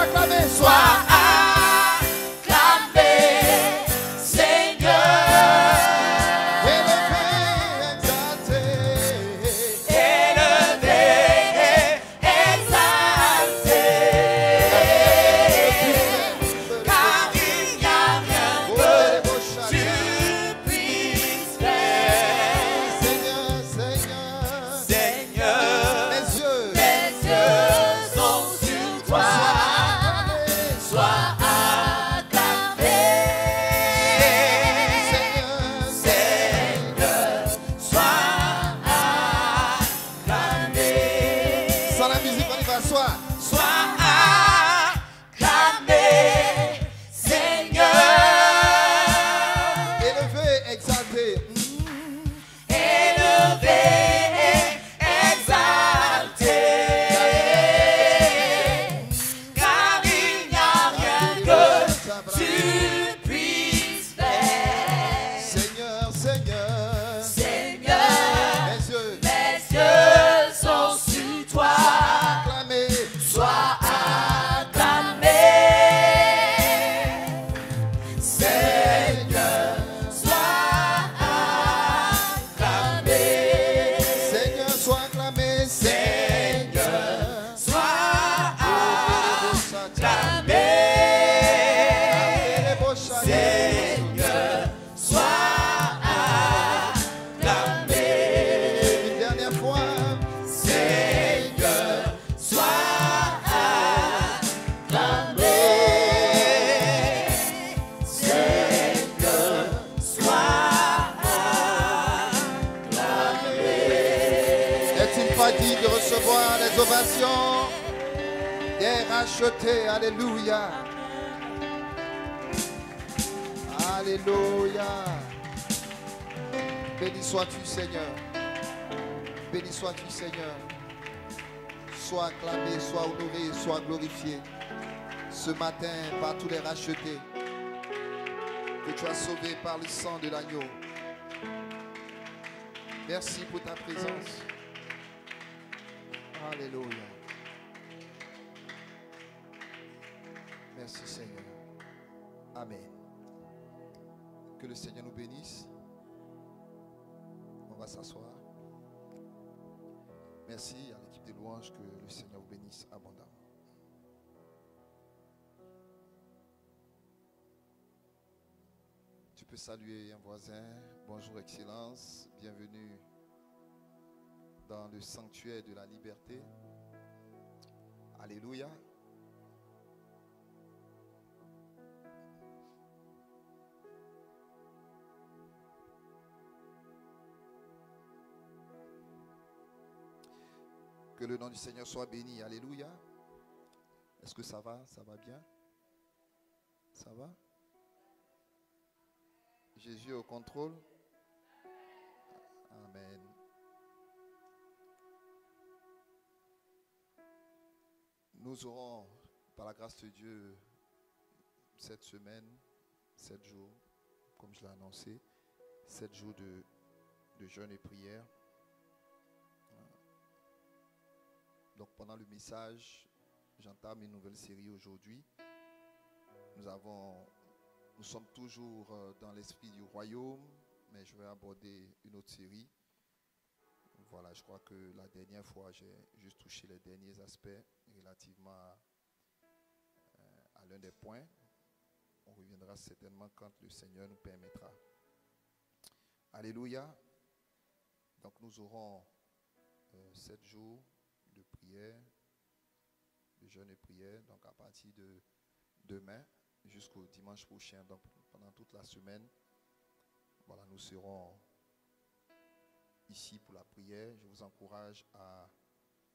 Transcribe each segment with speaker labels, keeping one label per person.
Speaker 1: acclamé,
Speaker 2: sois acclamé, Seigneur.
Speaker 1: élevé, exalté.
Speaker 2: Élevé, exalté, car il n'y a rien que tu puisses faire.
Speaker 1: Seigneur, Seigneur,
Speaker 2: Seigneur,
Speaker 1: mes yeux
Speaker 2: sont sur toi. Sois acclamé, Seigneur, sois acclamé.
Speaker 1: sans la musique, on y va, sois.
Speaker 2: Sois acclamé, Seigneur.
Speaker 1: Élevé, exalté.
Speaker 2: Élevé, exalté, car il n'y a rien que tu puisses faire.
Speaker 1: Seigneur, Seigneur,
Speaker 2: Seigneur,
Speaker 1: mes yeux
Speaker 2: mes yeux sont sur toi.
Speaker 1: acclamés.
Speaker 2: Sois acclamé, Seigneur, sois acclamé,
Speaker 1: Seigneur, sois acclamé.
Speaker 2: Seigneur, sois acclamé, Seigneur, sois acclamé,
Speaker 1: Une dernière fois.
Speaker 2: Seigneur, sois acclamé, Seigneur, sois acclamé.
Speaker 1: Est-il pas dit de recevoir les ovations des rachetés? Alléluia. Alléluia. Béni sois-tu, Seigneur. Béni sois-tu, Seigneur. Sois acclamé, sois honoré, sois glorifié. Ce matin, par tous les rachetés que tu as sauvés par le sang de l'agneau. Merci pour ta présence. Alléluia. Merci Seigneur. Amen. Que le Seigneur nous bénisse. On va s'asseoir. Merci à l'équipe de louanges, que le Seigneur vous bénisse abondamment. Tu peux saluer un voisin. Bonjour Excellence. Bienvenue dans le sanctuaire de la liberté. Alléluia. Que le nom du Seigneur soit béni. Alléluia. Est-ce que ça va? Ça va bien? Ça va? Jésus est au contrôle. Amen. Nous aurons, par la grâce de Dieu, cette semaine, 7 jours, comme je l'ai annoncé, 7 jours de jeûne et prière. Donc pendant le message, j'entame une nouvelle série aujourd'hui. Nous sommes toujours dans l'esprit du royaume, mais je vais aborder une autre série. Voilà, je crois que la dernière fois, j'ai juste touché les derniers aspects relativement à l'un des points. On reviendra certainement quand le Seigneur nous permettra. Alléluia. Donc nous aurons 7 jours de prière, de jeûne et prière, donc à partir de demain jusqu'au dimanche prochain, donc pendant toute la semaine. Voilà, nous serons ici pour la prière. Je vous encourage à...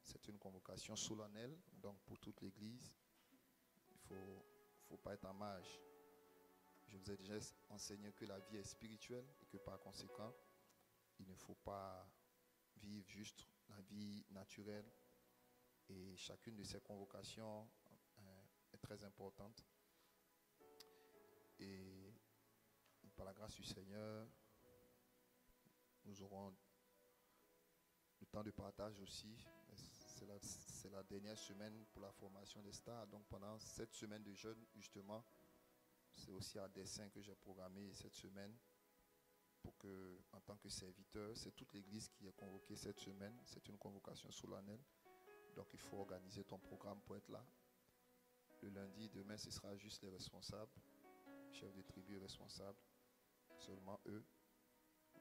Speaker 1: C'est une convocation solennelle, donc pour toute l'Église. Il ne faut pas être en marge. Je vous ai déjà enseigné que la vie est spirituelle et que par conséquent, il ne faut pas vivre juste la vie naturelle. Et chacune de ces convocations est très importante. Et par la grâce du Seigneur, nous aurons le temps de partage aussi. c'est la dernière semaine pour la formation des stars. Donc pendant cette semaine de jeûne, justement, c'est aussi à dessein que j'ai programmé cette semaine pour que, en tant que serviteur, c'est toute l'église qui est convoquée cette semaine. C'est une convocation solennelle. Donc il faut organiser ton programme pour être là. Le lundi, demain, ce sera juste les responsables, chefs de tribu responsables, seulement eux.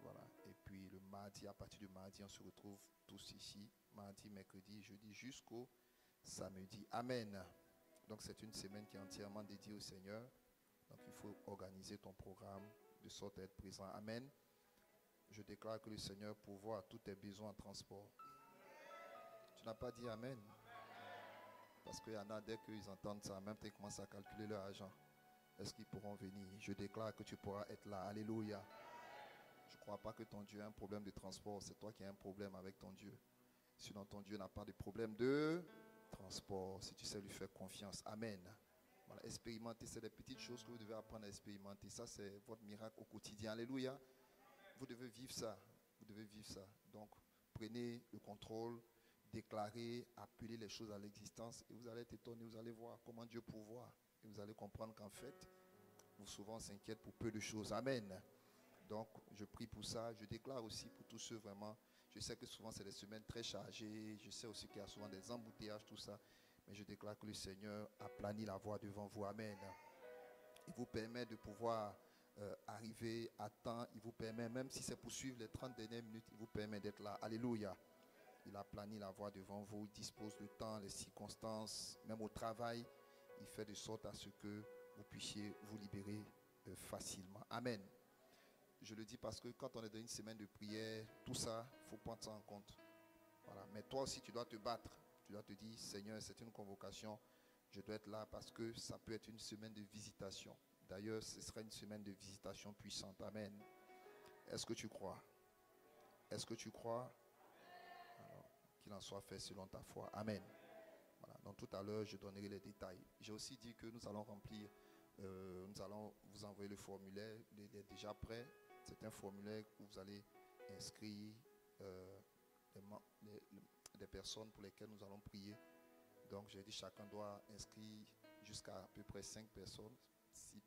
Speaker 1: Voilà. Et puis le mardi, à partir du mardi, on se retrouve tous ici, mardi, mercredi, jeudi, jusqu'au samedi. Amen. Donc c'est une semaine qui est entièrement dédiée au Seigneur. Donc il faut organiser ton programme de sorte à être présent. Amen. Je déclare que le Seigneur pourvoit à tous tes besoins en transport. Tu n'as pas dit Amen? Parce qu'il y en a, dès qu'ils entendent ça, même ils commencent à calculer leur argent. Est-ce qu'ils pourront venir? Je déclare que tu pourras être là. Alléluia. Je ne crois pas que ton Dieu a un problème de transport. C'est toi qui as un problème avec ton Dieu. Sinon, ton Dieu n'a pas de problème de transport. Si tu sais lui faire confiance. Amen. Voilà, expérimenter, c'est des petites choses que vous devez apprendre à expérimenter. Ça, c'est votre miracle au quotidien. Alléluia. Vous devez vivre ça. Vous devez vivre ça. Donc, prenez le contrôle, déclarez, appelez les choses à l'existence et vous allez être étonné. Vous allez voir comment Dieu pourvoit. Et vous allez comprendre qu'en fait, vous souvent s'inquiète pour peu de choses. Amen. Donc, je prie pour ça. Je déclare aussi pour tous ceux vraiment. Je sais que souvent, c'est des semaines très chargées. Je sais aussi qu'il y a souvent des embouteillages, tout ça. Mais je déclare que le Seigneur aplani la voie devant vous. Amen. Il vous permet de pouvoir arriver à temps. Il vous permet, même si c'est pour suivre les 30 dernières minutes, il vous permet d'être là. Alléluia. Il aplani la voie devant vous. Il dispose du temps, les circonstances, même au travail. Il fait de sorte à ce que vous puissiez vous libérer facilement. Amen. Je le dis parce que quand on est dans une semaine de prière, tout ça, il faut prendre ça en compte. Voilà. Mais toi aussi, tu dois te battre. Tu dois te dire, Seigneur, c'est une convocation. Je dois être là parce que ça peut être une semaine de visitation. D'ailleurs, ce sera une semaine de visitation puissante. Amen. Est-ce que tu crois? Est-ce que tu crois? Alors, qu'il en soit fait selon ta foi. Amen. Voilà. Donc tout à l'heure, je donnerai les détails. J'ai aussi dit que nous allons remplir, nous allons vous envoyer le formulaire. Il est déjà prêt. C'est un formulaire où vous allez inscrire des personnes pour lesquelles nous allons prier. Donc j'ai dit chacun doit inscrire jusqu'à à peu près 5 personnes,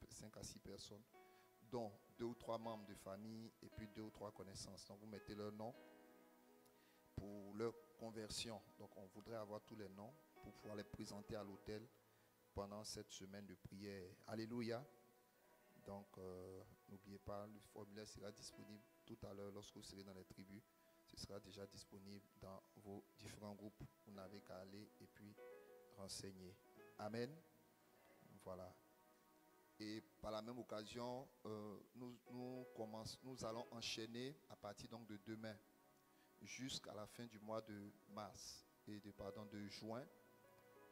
Speaker 1: 5 à 6 personnes, dont 2 ou 3 membres de famille et puis 2 ou 3 connaissances. Donc vous mettez leur nom pour leur conversion. Donc on voudrait avoir tous les noms pour pouvoir les présenter à l'autel pendant cette semaine de prière. Alléluia. Donc n'oubliez pas, le formulaire sera disponible tout à l'heure lorsque vous serez dans les tribus. Ce sera déjà disponible dans vos différents groupes. Vous n'avez qu'à aller et puis renseigner. Amen. Voilà. Et par la même occasion, nous allons enchaîner à partir donc de demain jusqu'à la fin du mois de mars et de juin.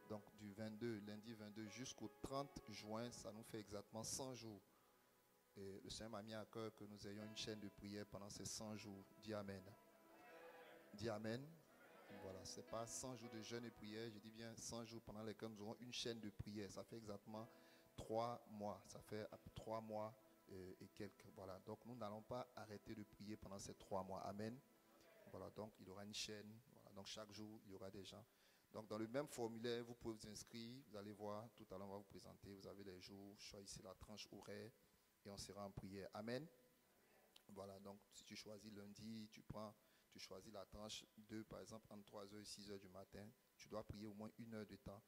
Speaker 1: Donc du 22, lundi 22 jusqu'au 30 juin, ça nous fait exactement 100 jours. Et le Seigneur m'a mis à cœur que nous ayons une chaîne de prière pendant ces 100 jours. Dis Amen. Dis Amen. Voilà, ce n'est pas 100 jours de jeûne et prière, je dis bien 100 jours pendant lesquels nous aurons une chaîne de prière. Ça fait exactement 3 mois. Ça fait 3 mois et quelques. Voilà, donc nous n'allons pas arrêter de prier pendant ces 3 mois. Amen. Voilà, donc il y aura une chaîne. Voilà, donc chaque jour, il y aura des gens. Donc dans le même formulaire, vous pouvez vous inscrire. Vous allez voir, tout à l'heure, on va vous présenter. Vous avez les jours, choisissez la tranche horaire et on sera en prière. Amen. Voilà, donc si tu choisis lundi, tu choisis la tranche 2, par exemple, entre 3h et 6h du matin. Tu dois prier au moins 1 heure de temps.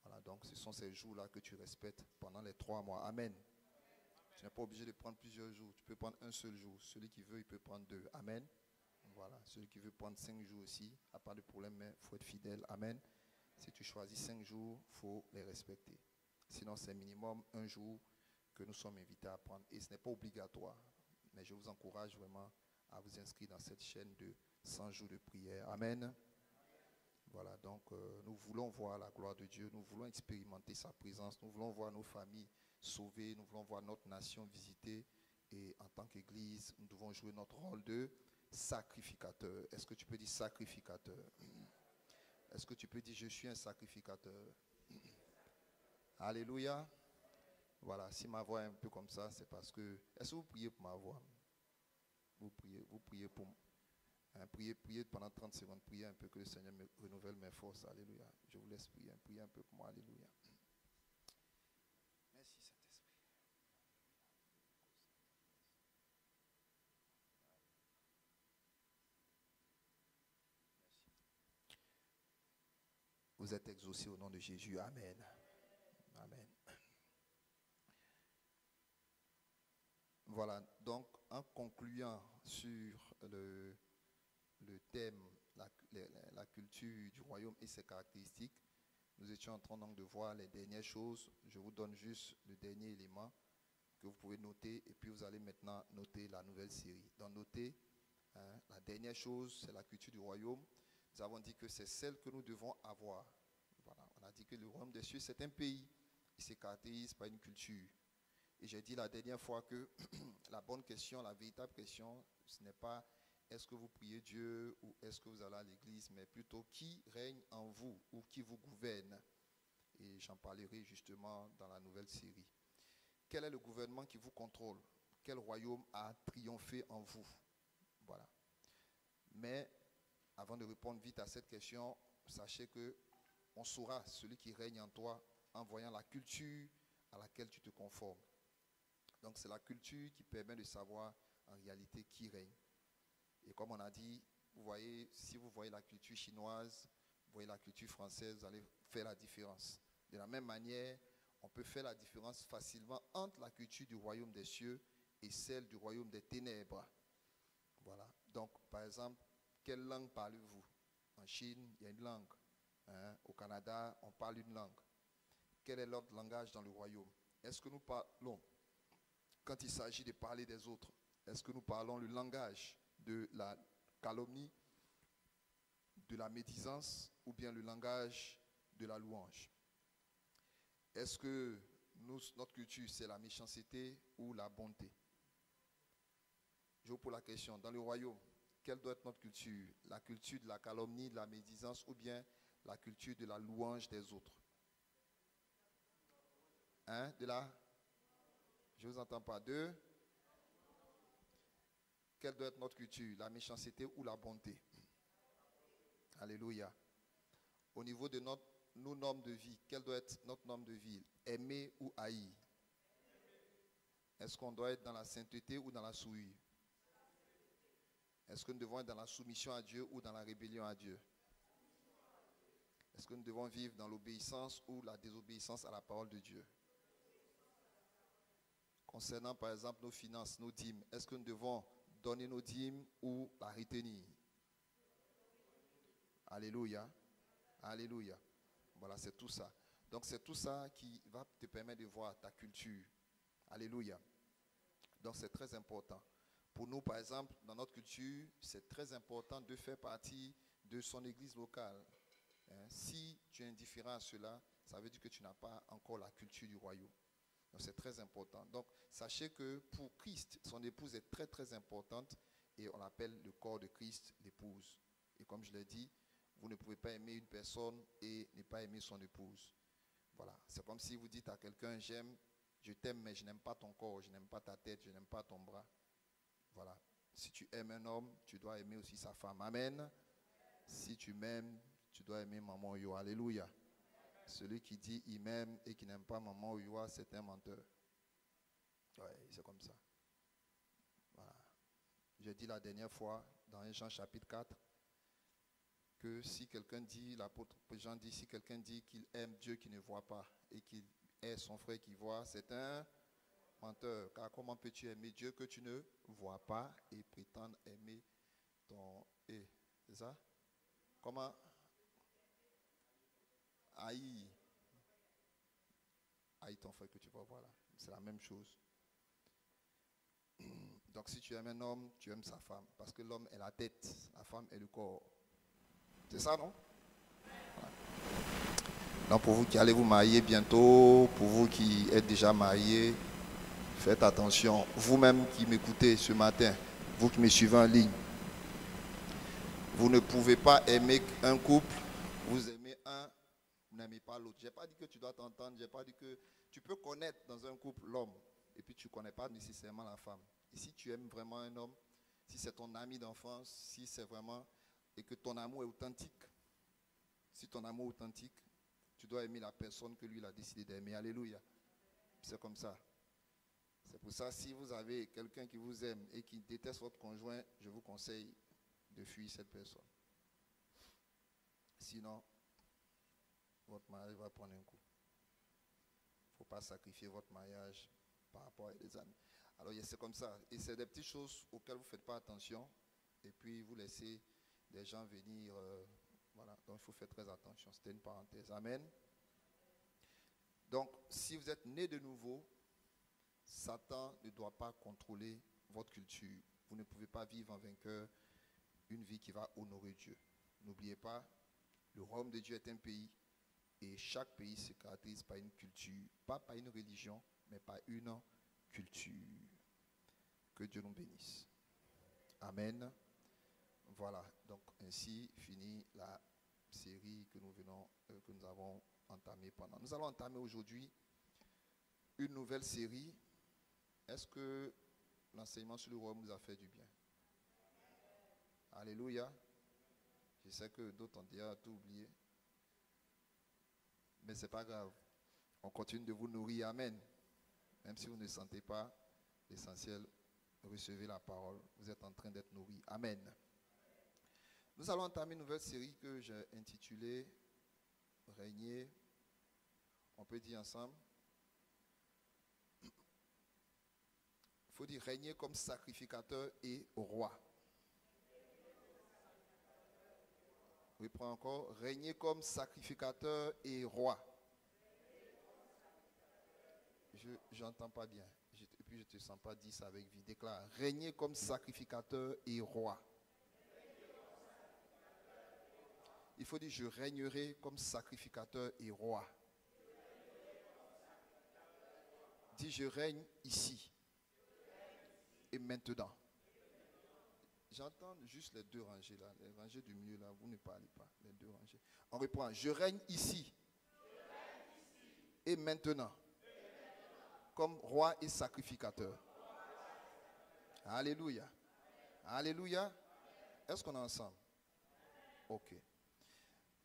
Speaker 1: Voilà, donc ce sont ces jours-là que tu respectes pendant les 3 mois. Amen. Tu n'es pas obligé de prendre plusieurs jours. Tu peux prendre un seul jour. Celui qui veut, il peut prendre 2. Amen. Voilà, celui qui veut prendre 5 jours aussi, n'a pas de problème, mais il faut être fidèle. Amen. Si tu choisis 5 jours, il faut les respecter. Sinon, c'est minimum 1 jour que nous sommes invités à prendre. Et ce n'est pas obligatoire. Mais je vous encourage vraiment à vous inscrire dans cette chaîne de 100 jours de prière. Amen. Voilà, donc nous voulons voir la gloire de Dieu. Nous voulons expérimenter sa présence. Nous voulons voir nos familles sauvées. Nous voulons voir notre nation visitée. Et en tant qu'Église, nous devons jouer notre rôle de sacrificateur. Est-ce que tu peux dire sacrificateur? Est-ce que tu peux dire je suis un sacrificateur? Alléluia. Voilà, si ma voix est un peu comme ça, c'est parce que... Est-ce que vous priez pour ma voix? Vous priez pour... Hein, priez pendant 30 secondes. Priez un peu que le Seigneur me renouvelle mes forces. Alléluia. Je vous laisse prier. Priez un peu pour moi. Alléluia. Merci Saint-Esprit. Vous êtes exaucés au nom de Jésus. Amen. Amen. Voilà, donc en concluant sur le thème, la culture du royaume et ses caractéristiques, nous étions en train donc de voir les dernières choses. Je vous donne juste le dernier élément que vous pouvez noter et puis vous allez maintenant noter la nouvelle série. Donc notez, hein, la dernière chose, c'est la culture du royaume. Nous avons dit que c'est celle que nous devons avoir. Voilà, on a dit que le royaume des cieux, c'est un pays. Il se caractérise par une culture. Et j'ai dit la dernière fois que la bonne question, la véritable question, ce n'est pas est-ce que vous priez Dieu ou est-ce que vous allez à l'église, mais plutôt qui règne en vous ou qui vous gouverne. Et j'en parlerai justement dans la nouvelle série. Quel est le gouvernement qui vous contrôle? Quel royaume a triomphé en vous? Voilà. Mais avant de répondre vite à cette question, sachez que on saura celui qui règne en toi en voyant la culture à laquelle tu te conformes. Donc c'est la culture qui permet de savoir en réalité qui règne. Et comme on a dit, vous voyez, si vous voyez la culture chinoise, vous voyez la culture française, vous allez faire la différence. De la même manière, on peut faire la différence facilement entre la culture du royaume des cieux et celle du royaume des ténèbres. Voilà. Donc, par exemple, quelle langue parlez-vous? En Chine, il y a une langue. Hein? Au Canada, on parle une langue. Quel est l'autre langage dans le royaume? Est-ce que nous parlons, quand il s'agit de parler des autres, est-ce que nous parlons le langage de la calomnie, de la médisance ou bien le langage de la louange? Est-ce que notre culture, c'est la méchanceté ou la bonté? Je vous pose la question, dans le royaume, quelle doit être notre culture? La culture de la calomnie, de la médisance ou bien la culture de la louange des autres? Hein? Je ne vous entends pas. Quelle doit être notre culture? La méchanceté ou la bonté? Alléluia. Au niveau de nos normes de vie, quelle doit être notre norme de vie? Aimer ou haïr? Est-ce qu'on doit être dans la sainteté ou dans la souillure? Est-ce que nous devons être dans la soumission à Dieu ou dans la rébellion à Dieu? Est-ce que nous devons vivre dans l'obéissance ou la désobéissance à la parole de Dieu? Concernant par exemple nos finances, nos dîmes, est-ce que nous devons donner nos dîmes ou la retenir? Alléluia. Alléluia. Voilà, c'est tout ça. Donc c'est tout ça qui va te permettre de voir ta culture. Alléluia. Donc c'est très important. Pour nous, par exemple, dans notre culture, c'est très important de faire partie de son église locale. Hein? Si tu es indifférent à cela, ça veut dire que tu n'as pas encore la culture du royaume. Donc c'est très important. Donc sachez que pour Christ, son épouse est très très importante et on l'appelle le corps de Christ, l'épouse. Et comme je l'ai dit, vous ne pouvez pas aimer une personne et ne pas aimer son épouse. Voilà. C'est comme si vous dites à quelqu'un, je t'aime mais je n'aime pas ton corps, je n'aime pas ta tête, je n'aime pas ton bras. Voilà. Si tu aimes un homme, tu dois aimer aussi sa femme. Amen. Si tu m'aimes, tu dois aimer maman Yo. Alléluia. Celui qui dit il m'aime et qui n'aime pas maman Oyoa, c'est un menteur. Oui, c'est comme ça. Voilà. J'ai dit la dernière fois, dans 1 Jean chapitre 4, que si quelqu'un dit, l'apôtre Jean dit, si quelqu'un dit qu'il aime Dieu qui ne voit pas et qu'il est son frère qui voit, c'est un menteur. Car comment peux-tu aimer Dieu que tu ne vois pas et prétendre aimer ton... c'est ça? Comment? Haïr ton frère que tu vois, voilà. C'est la même chose. Donc si tu aimes un homme, tu aimes sa femme. Parce que l'homme est la tête, la femme est le corps. C'est ça, non? Voilà. Donc pour vous qui allez vous marier bientôt, pour vous qui êtes déjà mariés, faites attention. Vous-même qui m'écoutez ce matin, vous qui me suivez en ligne, vous ne pouvez pas aimer un couple, vous aimez un, vous n'aimez pas l'autre. Je n'ai pas dit que tu dois t'entendre, je n'ai pas dit que tu peux connaître dans un couple l'homme et puis tu ne connais pas nécessairement la femme. Et si tu aimes vraiment un homme, si c'est ton ami d'enfance, si c'est vraiment, et que ton amour est authentique. Si ton amour est authentique, tu dois aimer la personne que lui il a décidé d'aimer. Alléluia. C'est comme ça. C'est pour ça, si vous avez quelqu'un qui vous aime et qui déteste votre conjoint, je vous conseille de fuir cette personne. Sinon, votre mariage va prendre un coup. Il ne faut pas sacrifier votre mariage par rapport à des amis. Alors, c'est comme ça. Et c'est des petites choses auxquelles vous ne faites pas attention. Et puis, vous laissez des gens venir. Voilà. Donc, il faut faire très attention. C'était une parenthèse. Amen. Donc, si vous êtes né de nouveau, Satan ne doit pas contrôler votre culture. Vous ne pouvez pas vivre en vainqueur une vie qui va honorer Dieu. N'oubliez pas, le royaume de Dieu est un pays et chaque pays se caractérise par une culture, pas par une religion, mais par une culture. Que Dieu nous bénisse. Amen. Voilà, donc ainsi finit la série que nous avons entamée pendant. Nous allons entamer aujourd'hui une nouvelle série. Est-ce que l'enseignement sur le royaume nous a fait du bien? Alléluia. Je sais que d'autres ont déjà tout oublié. Mais ce n'est pas grave. On continue de vous nourrir. Amen. Même si vous ne sentez pas, l'essentiel, recevez la parole. Vous êtes en train d'être nourris. Amen. Nous allons entamer une nouvelle série que j'ai intitulée Régner. On peut dire ensemble. Il faut dire régner comme sacrificateur et roi. Oui, prends encore. Régner comme sacrificateur et roi. Je n'entends pas bien. Et puis je ne te sens pas dire ça avec vie. Déclare. Régner comme sacrificateur et roi. Il faut dire je régnerai comme sacrificateur et roi. Dis je règne ici. Et maintenant. J'entends juste les deux rangées là. Les rangées du milieu là, vous ne parlez pas. Les deux rangées. On reprend. Je règne ici. Et maintenant. Comme roi et sacrificateur. Alléluia. Alléluia. Est-ce qu'on est ensemble? Ok.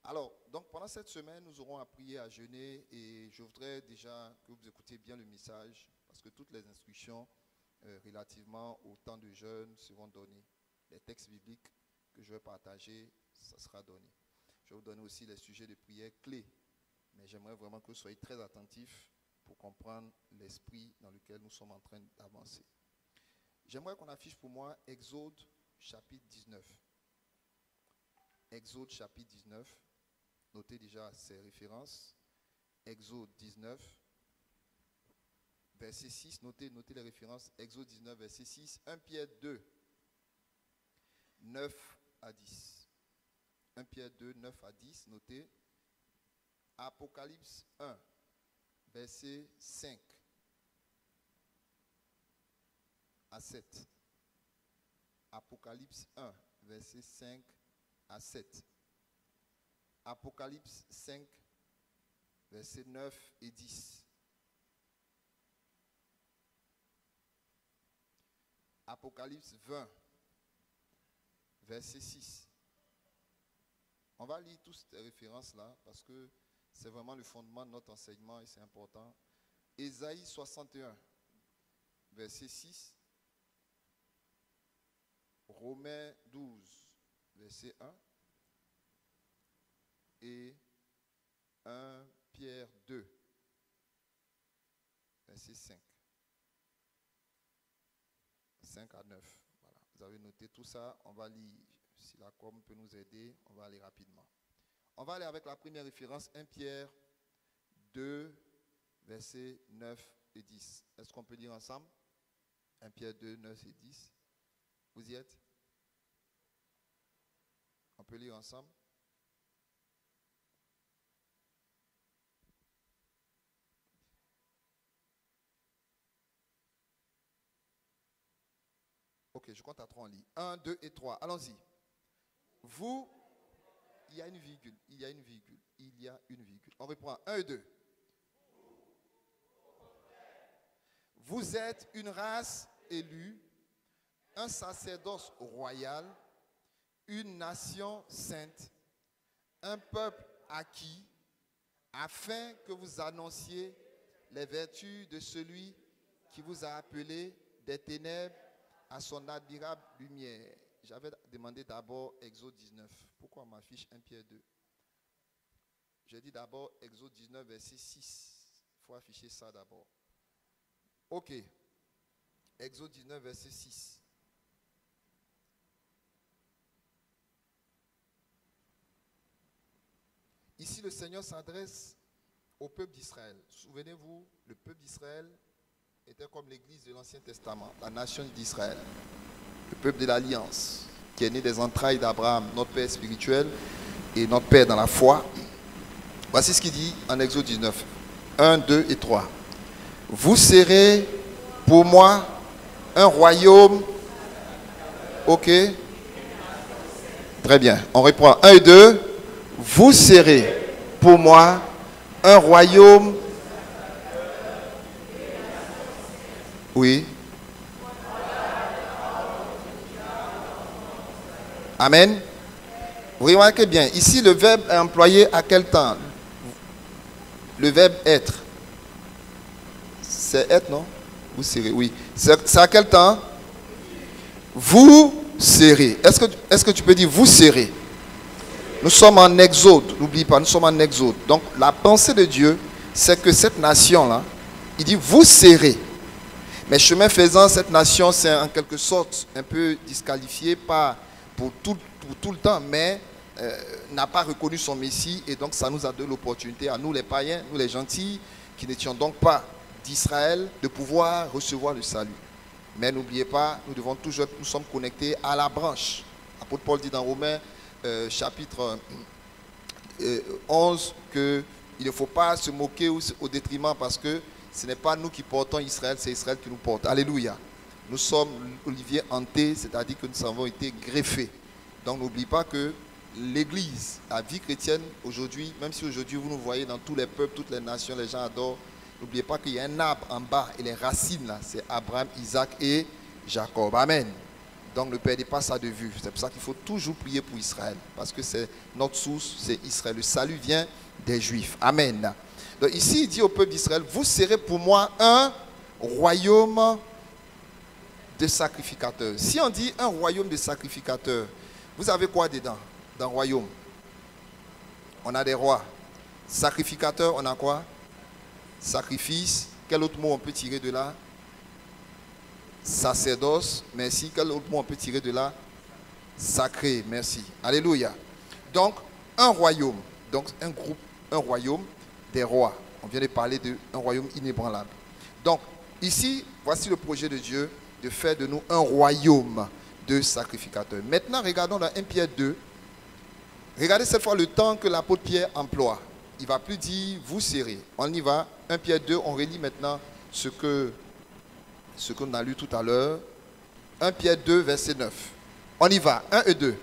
Speaker 1: Alors, donc pendant cette semaine, nous aurons à prier, à jeûner et je voudrais déjà que vous écoutiez bien le message parce que toutes les instructions relativement au temps de jeûne seront données. Les textes bibliques que je vais partager, ça sera donné. Je vais vous donner aussi les sujets de prière clés, mais j'aimerais vraiment que vous soyez très attentifs pour comprendre l'esprit dans lequel nous sommes en train d'avancer. J'aimerais qu'on affiche pour moi Exode chapitre 19. Exode chapitre 19. Notez déjà ces références. Exode 19, verset 6. Notez les références. Exode 19, verset 6. 1 Pierre 2, 9 à 10. 1 Pierre 2, 9 à 10. Notez. Apocalypse 1, verset 5 à 7. Apocalypse 1, verset 5 à 7. Apocalypse 5, versets 9 et 10. Apocalypse 20, verset 6. On va lire toutes ces références-là parce que c'est vraiment le fondement de notre enseignement et c'est important. Ésaïe 61, verset 6. Romains 12, verset 1. Et 1 Pierre 2, verset 5. 5 à 9. Voilà. Vous avez noté tout ça. On va lire. Si la com peut nous aider, on va aller rapidement. On va aller avec la première référence, 1 Pierre 2, versets 9 et 10. Est-ce qu'on peut lire ensemble? 1 Pierre 2, 9 et 10. Vous y êtes? On peut lire ensemble? Ok, je compte à 3, on lit. 1, 2 et 3. Allons-y. Vous, il y a une virgule, il y a une virgule, il y a une virgule. On reprend. 1 et 2. Vous êtes une race élue, un sacerdoce royal, une nation sainte, un peuple acquis, afin que vous annonciez les vertus de celui qui vous a appelé des ténèbres à son admirable lumière. J'avais demandé d'abord Exode 19. Pourquoi on m'affiche 1 Pierre 2? J'ai dit d'abord Exode 19, verset 6. Il faut afficher ça d'abord. Ok. Exode 19, verset 6. Ici, le Seigneur s'adresse au peuple d'Israël. Souvenez-vous, le peuple d'Israël était comme l'église de l'Ancien Testament, la nation d'Israël, le peuple de l'Alliance, qui est né des entrailles d'Abraham, notre Père spirituel et notre Père dans la foi. Voici ce qu'il dit en Exode 19, 1, 2 et 3. Vous serez pour moi un royaume. Ok. Très bien. On reprend 1 et 2. Vous serez pour moi un royaume. Oui. Amen. Vous remarquez bien, ici le verbe est employé à quel temps? Le verbe être. C'est être, non? Vous serez, oui. C'est à quel temps? Vous serez. Est-ce que tu peux dire vous serez? Nous sommes en Exode, n'oublie pas, nous sommes en Exode. Donc la pensée de Dieu, c'est que cette nation-là, il dit vous serez. Mais chemin faisant, cette nation, c'est en quelque sorte un peu disqualifiée, pas pour tout le temps, mais n'a pas reconnu son Messie. Et donc ça nous a donné l'opportunité, à nous les païens, nous les gentils, qui n'étions donc pas d'Israël, de pouvoir recevoir le salut. Mais n'oubliez pas, nous sommes connectés à la branche. L'apôtre Paul dit dans Romains, chapitre 11, qu'il ne faut pas se moquer au détriment, parce que ce n'est pas nous qui portons Israël, c'est Israël qui nous porte. Alléluia. Nous sommes Olivier hanté, c'est-à-dire que nous avons été greffés. Donc n'oublie pas que l'Église, la vie chrétienne aujourd'hui, même si aujourd'hui vous nous voyez dans tous les peuples, toutes les nations, les gens adorent, n'oubliez pas qu'il y a un arbre en bas et les racines là, c'est Abraham, Isaac et Jacob. Amen. Donc ne perdez pas ça de vue. C'est pour ça qu'il faut toujours prier pour Israël. Parce que c'est notre source, c'est Israël. Le salut vient des Juifs. Amen. Donc ici, il dit au peuple d'Israël, vous serez pour moi un royaume de sacrificateurs. Si on dit un royaume de sacrificateurs, vous avez quoi dedans, dans le royaume? On a des rois. Sacrificateurs, on a quoi? Sacrifice. Quel autre mot on peut tirer de là? Sacerdoce, merci. Quel autre mot on peut tirer de là? Sacré, merci. Alléluia. Donc, un royaume. Donc, un groupe, un royaume des rois. On vient de parler d'un royaume inébranlable. Donc, ici, voici le projet de Dieu de faire de nous un royaume de sacrificateurs. Maintenant, regardons dans 1 Pierre 2. Regardez cette fois le temps que l'apôtre Pierre emploie. Il ne va plus dire vous serez. On y va. 1 Pierre 2, on relit maintenant ce qu'on a lu tout à l'heure. 1 Pierre 2, verset 9. On y va. 1 et 2.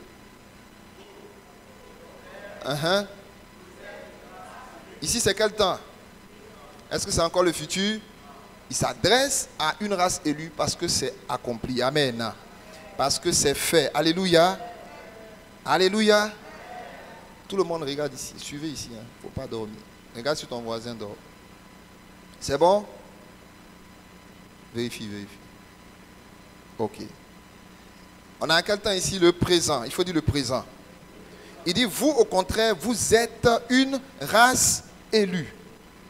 Speaker 1: Ici, c'est quel temps? Est-ce que c'est encore le futur? Il s'adresse à une race élue parce que c'est accompli. Amen. Parce que c'est fait. Alléluia. Alléluia. Tout le monde regarde ici. Suivez ici. Il ne faut pas dormir. Regarde si ton voisin dort. C'est bon? Vérifie. Ok. On a à quel temps ici? Le présent. Il faut dire le présent. Il dit, vous au contraire, vous êtes une race élue.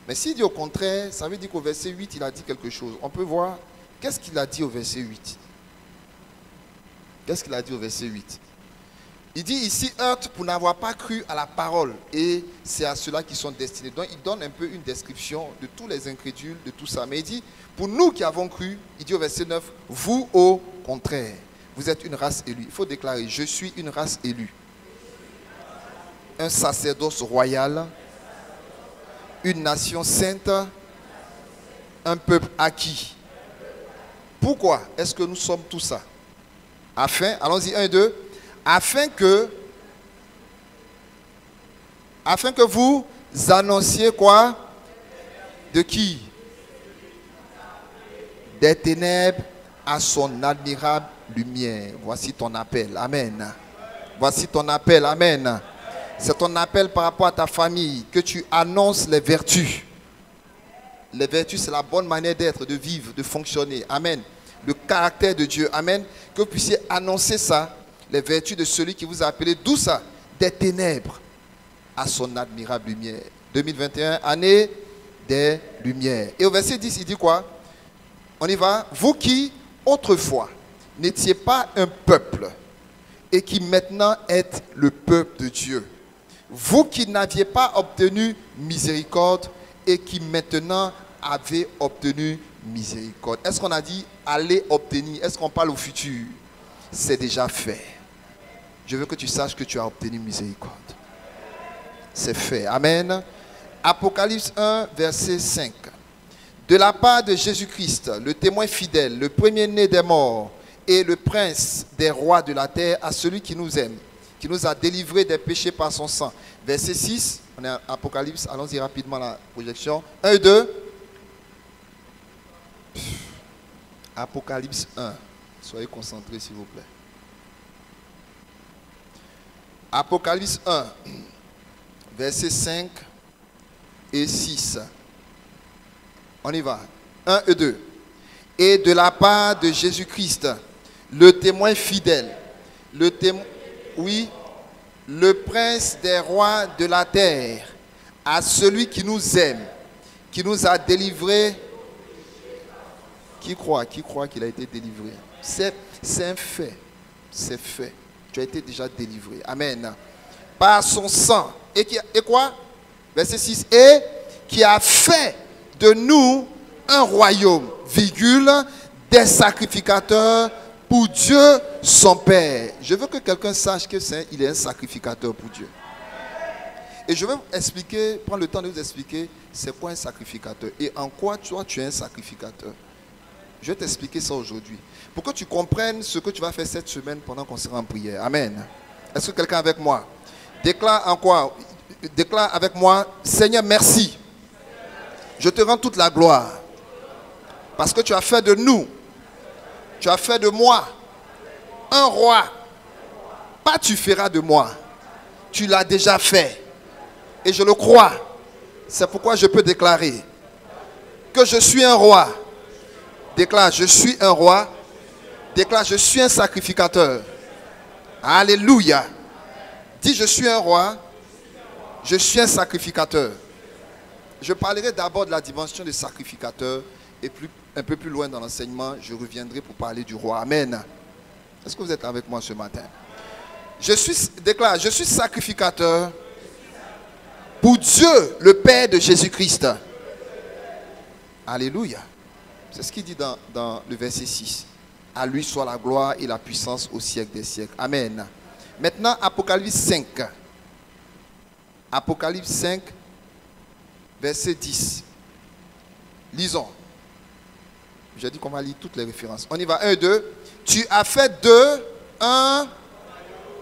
Speaker 1: Mais s'il dit au contraire, ça veut dire qu'au verset 8, il a dit quelque chose. On peut voir, qu'est-ce qu'il a dit au verset 8? Qu'est-ce qu'il a dit au verset 8? Il dit ici, heurte pour n'avoir pas cru à la parole. Et c'est à ceux-là qui sont destinés. Donc il donne un peu une description de tous les incrédules, de tout ça. Mais il dit, pour nous qui avons cru, il dit au verset 9, vous au contraire, vous êtes une race élue. Il faut déclarer, je suis une race élue. Un sacerdoce royal, une nation sainte, un peuple acquis. Pourquoi est-ce que nous sommes tout ça? Afin, allons-y, 1 et 2, afin que vous annonciez quoi? De qui? Des ténèbres à son admirable lumière. Voici ton appel. Amen. Voici ton appel. Amen. C'est ton appel par rapport à ta famille, que tu annonces les vertus. Les vertus, c'est la bonne manière d'être, de vivre, de fonctionner. Amen. Le caractère de Dieu. Amen. Que vous puissiez annoncer ça, les vertus de celui qui vous a appelé. D'où ça? Des ténèbres à son admirable lumière. 2021, année des lumières. Et au verset 10, il dit quoi? On y va. Vous qui, autrefois, n'étiez pas un peuple et qui maintenant êtes le peuple de Dieu. Vous qui n'aviez pas obtenu miséricorde et qui maintenant avez obtenu miséricorde. Est-ce qu'on a dit allez obtenir? Est-ce qu'on parle au futur? C'est déjà fait. Je veux que tu saches que tu as obtenu miséricorde. C'est fait. Amen. Apocalypse 1, verset 5. De la part de Jésus-Christ, le témoin fidèle, le premier-né des morts et le prince des rois de la terre, à celui qui nous aime, qui nous a délivrés des péchés par son sang. Verset 6, on est à Apocalypse, allons-y rapidement à la projection. 1 et 2. Apocalypse 1. Soyez concentrés s'il vous plaît. Apocalypse 1, verset 5 et 6. On y va. 1 et 2. Et de la part de Jésus-Christ, le témoin fidèle, le prince des rois de la terre, à celui qui nous aime, qui nous a délivrés. Qui croit qu'il a été délivré? C'est un fait. C'est fait. Tu as été déjà délivré. Amen. Par son sang. Et quoi? Verset 6. Et qui a fait de nous un royaume, virgule, des sacrificateurs pour Dieu son Père. Je veux que quelqu'un sache qu'il est un sacrificateur pour Dieu. Et je vais vous expliquer, prendre le temps de vous expliquer c'est quoi un sacrificateur et en quoi toi tu es un sacrificateur. Je vais t'expliquer ça aujourd'hui. Pour que tu comprennes ce que tu vas faire cette semaine pendant qu'on sera en prière. Amen. Est-ce que quelqu'un est avec moi? Déclare en quoi? Déclare avec moi, Seigneur, merci. Je te rends toute la gloire. Parce que tu as fait de nous, tu as fait de moi un roi. Pas tu feras de moi. Tu l'as déjà fait. Et je le crois. C'est pourquoi je peux déclarer que je suis un roi. Déclare, je suis un roi. Déclare, je suis un sacrificateur. Alléluia. Dis, je suis un roi. Je suis un sacrificateur. Je parlerai d'abord de la dimension des sacrificateurs. Et un peu plus loin dans l'enseignement, je reviendrai pour parler du roi. Amen. Est-ce que vous êtes avec moi ce matin? Déclare, je suis sacrificateur pour Dieu, le Père de Jésus-Christ. Alléluia. C'est ce qu'il dit dans le verset 6. À lui soit la gloire et la puissance au siècle des siècles. Amen. Maintenant, Apocalypse 5. Apocalypse 5, verset 10. Lisons. J'ai dit qu'on va lire toutes les références. On y va. 1, 2. Tu as fait d'eux un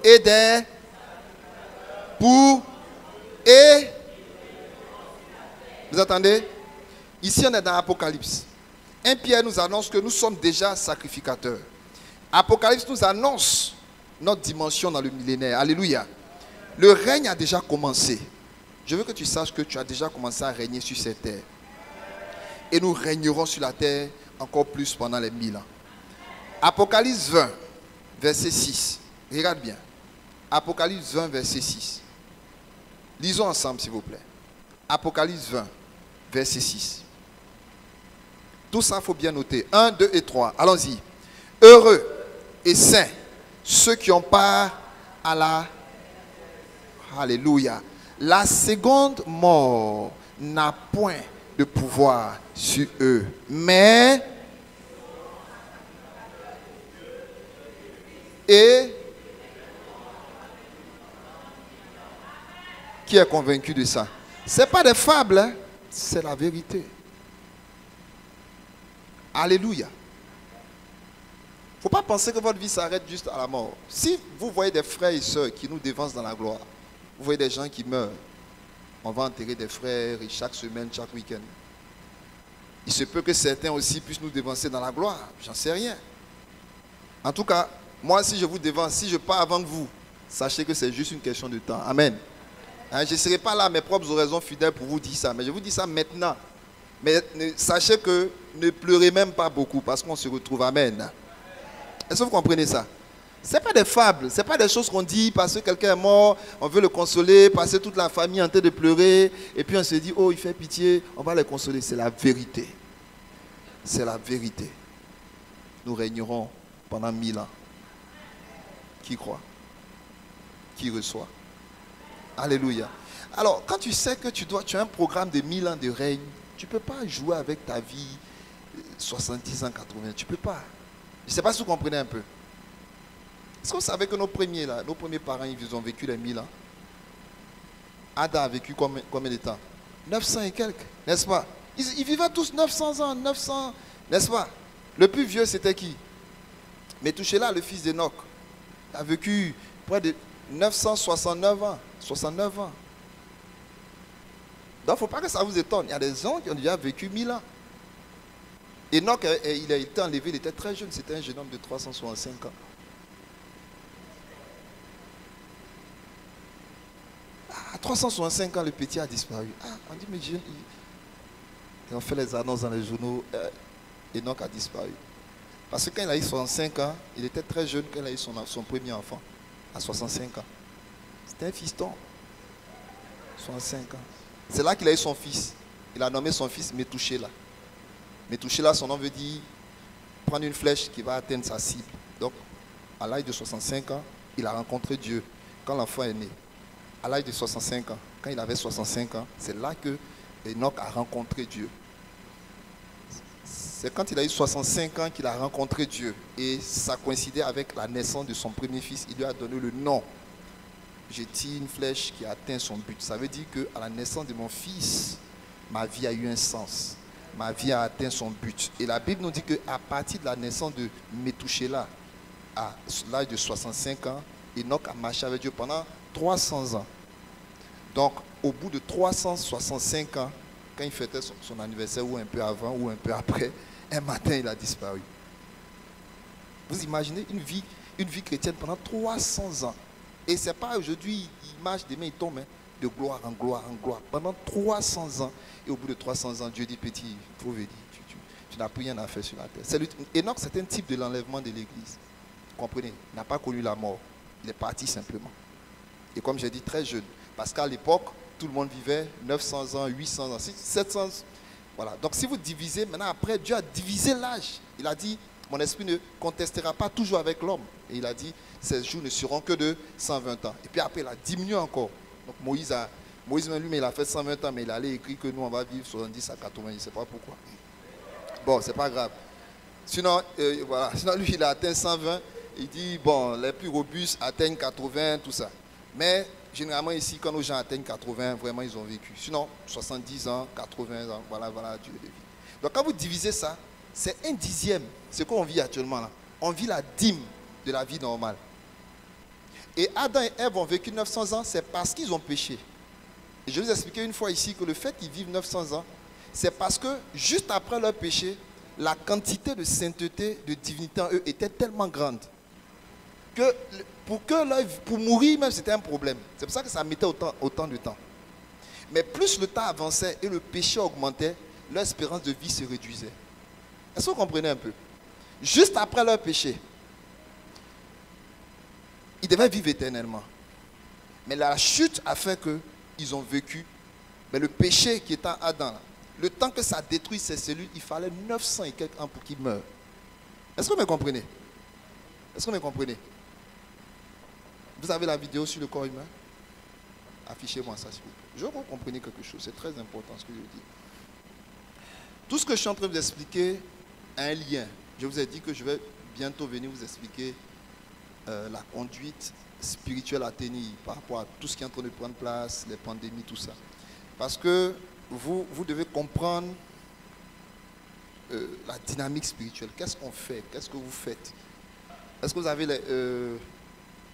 Speaker 1: et des pour et. Vous entendez? Ici, on est dans Apocalypse. 1 Pierre nous annonce que nous sommes déjà sacrificateurs. Apocalypse nous annonce notre dimension dans le millénaire. Alléluia. Le règne a déjà commencé. Je veux que tu saches que tu as déjà commencé à régner sur cette terre. Et nous régnerons sur la terre encore plus pendant les 1000 ans. Apocalypse 20, verset 6. Regarde bien. Apocalypse 20, verset 6. Lisons ensemble, s'il vous plaît. Apocalypse 20, verset 6. Tout ça, il faut bien noter. 1, 2 et 3. Allons-y. Heureux et saints, ceux qui ont part à la... Alléluia. La seconde mort n'a point de pouvoir sur eux. Mais... Et... Qui est convaincu de ça? Ce n'est pas des fables, hein? C'est la vérité. Alléluia. Il ne faut pas penser que votre vie s'arrête juste à la mort. Si vous voyez des frères et sœurs qui nous dévancent dans la gloire, vous voyez des gens qui meurent, on va enterrer des frères et chaque semaine, chaque week-end. Il se peut que certains aussi puissent nous dévancer dans la gloire. J'en sais rien. En tout cas, moi, si je vous devance, si je pars avant que vous, sachez que c'est juste une question de temps. Amen. Hein, je ne serai pas là à mes propres oraisons fidèles pour vous dire ça, mais je vous dis ça maintenant. Mais sachez que ne pleurez même pas beaucoup parce qu'on se retrouve. Amen. Est-ce que vous comprenez ça? Ce n'est pas des fables, ce n'est pas des choses qu'on dit parce que quelqu'un est mort, on veut le consoler, passer toute la famille en train de pleurer, et puis on se dit, oh, il fait pitié, on va le consoler. C'est la vérité. C'est la vérité. Nous régnerons pendant 1000 ans. Qui croit? Qui reçoit? Alléluia. Alors, quand tu sais que tu as un programme de 1000 ans de règne, tu ne peux pas jouer avec ta vie 70 ans, 80, tu ne peux pas. Je ne sais pas si vous comprenez un peu. Est-ce que vous savez que nos premiers parents, ils ont vécu les 1000 ans? Adam a vécu combien de temps? 900 et quelques, n'est-ce pas? Ils vivaient tous 900 ans, 900, n'est-ce pas? Le plus vieux, c'était qui? Métouchéla, le fils d'Enoch, a vécu près de 969 ans. 69 ans. Donc, il ne faut pas que ça vous étonne. Il y a des gens qui ont déjà vécu 1000 ans. Enoch, il a été enlevé, il était très jeune, c'était un jeune homme de 365 ans. À 365 ans, le petit a disparu. Ah, on dit, mais Dieu, et on fait les annonces dans les journaux, Enoch a disparu. Parce que quand il a eu 65 ans, il était très jeune quand il a eu son premier enfant, à 65 ans. C'était un fiston. 65 ans. C'est là qu'il a eu son fils. Il a nommé son fils Métouchéla. Métouchéla, son nom veut dire prendre une flèche qui va atteindre sa cible. Donc, à l'âge de 65 ans, il a rencontré Dieu quand l'enfant est né. À l'âge de 65 ans, quand il avait 65 ans, c'est là que Enoch a rencontré Dieu. C'est quand il a eu 65 ans qu'il a rencontré Dieu. Et ça coïncidait avec la naissance de son premier fils. Il lui a donné le nom. J'ai tiré une flèche qui a atteint son but. Ça veut dire qu'à la naissance de mon fils, ma vie a eu un sens. Ma vie a atteint son but. Et la Bible nous dit qu'à partir de la naissance de Métouchéla, à l'âge de 65 ans, Enoch a marché avec Dieu pendant 300 ans. Donc, au bout de 365 ans, quand il fêtait son anniversaire, ou un peu avant, ou un peu après, un matin, il a disparu. Vous imaginez une vie chrétienne pendant 300 ans. Et ce n'est pas aujourd'hui, il marche, demain il tombe, hein, de gloire en gloire en gloire. Pendant 300 ans. Et au bout de 300 ans, Dieu dit, petit, il faut venir, tu n'as plus rien à faire sur la terre. Enoch, c'est un type de l'enlèvement de l'Église. Vous comprenez? Il n'a pas connu la mort. Il est parti simplement. Et comme j'ai dit, très jeune. Parce qu'à l'époque, tout le monde vivait 900 ans, 800 ans, 700 ans. Voilà. Donc si vous divisez, maintenant après, Dieu a divisé l'âge. Il a dit, mon esprit ne contestera pas toujours avec l'homme. Et il a dit, ces jours ne seront que de 120 ans. Et puis après, il a diminué encore. Donc Moïse lui, il a fait 120 ans, mais il allait écrire que nous, on va vivre 70 à 80. Je ne sais pas pourquoi. Bon, c'est pas grave. Sinon, voilà. Sinon, lui, il a atteint 120. Il dit, bon, les plus robustes atteignent 80, tout ça. Mais généralement ici, quand nos gens atteignent 80, vraiment, ils ont vécu. Sinon, 70 ans, 80 ans, voilà, durée de vie. Donc quand vous divisez ça, c'est un dixième. Ce qu'on vit actuellement là. On vit la dîme de la vie normale. Et Adam et Ève ont vécu 900 ans, c'est parce qu'ils ont péché. Et je vais vous expliquer une fois ici que le fait qu'ils vivent 900 ans, c'est parce que juste après leur péché, la quantité de sainteté, de divinité en eux était tellement grande que pour mourir même c'était un problème. C'est pour ça que ça mettait autant de temps. Mais plus le temps avançait et le péché augmentait, leur espérance de vie se réduisait. Est-ce que vous comprenez un peu? Juste après leur péché, ils devaient vivre éternellement. Mais la chute a fait qu'ils ont vécu. Mais le péché qui est en Adam, le temps que ça détruit ses cellules, il fallait 900 et quelques ans pour qu'il meure. Est-ce que vous me comprenez? Est-ce que vous me comprenez? Vous avez la vidéo sur le corps humain? Affichez-moi ça, s'il vous plaît. Je veux que vous compreniez quelque chose. C'est très important ce que je dis. Tout ce que je suis en train de vous expliquer a un lien. Je vous ai dit que je vais bientôt venir vous expliquer la conduite spirituelle à tenir par rapport à tout ce qui est en train de prendre place, les pandémies, tout ça. Parce que vous devez comprendre la dynamique spirituelle. Qu'est-ce qu'on fait? Qu'est-ce que vous faites? Est-ce que vous avez les...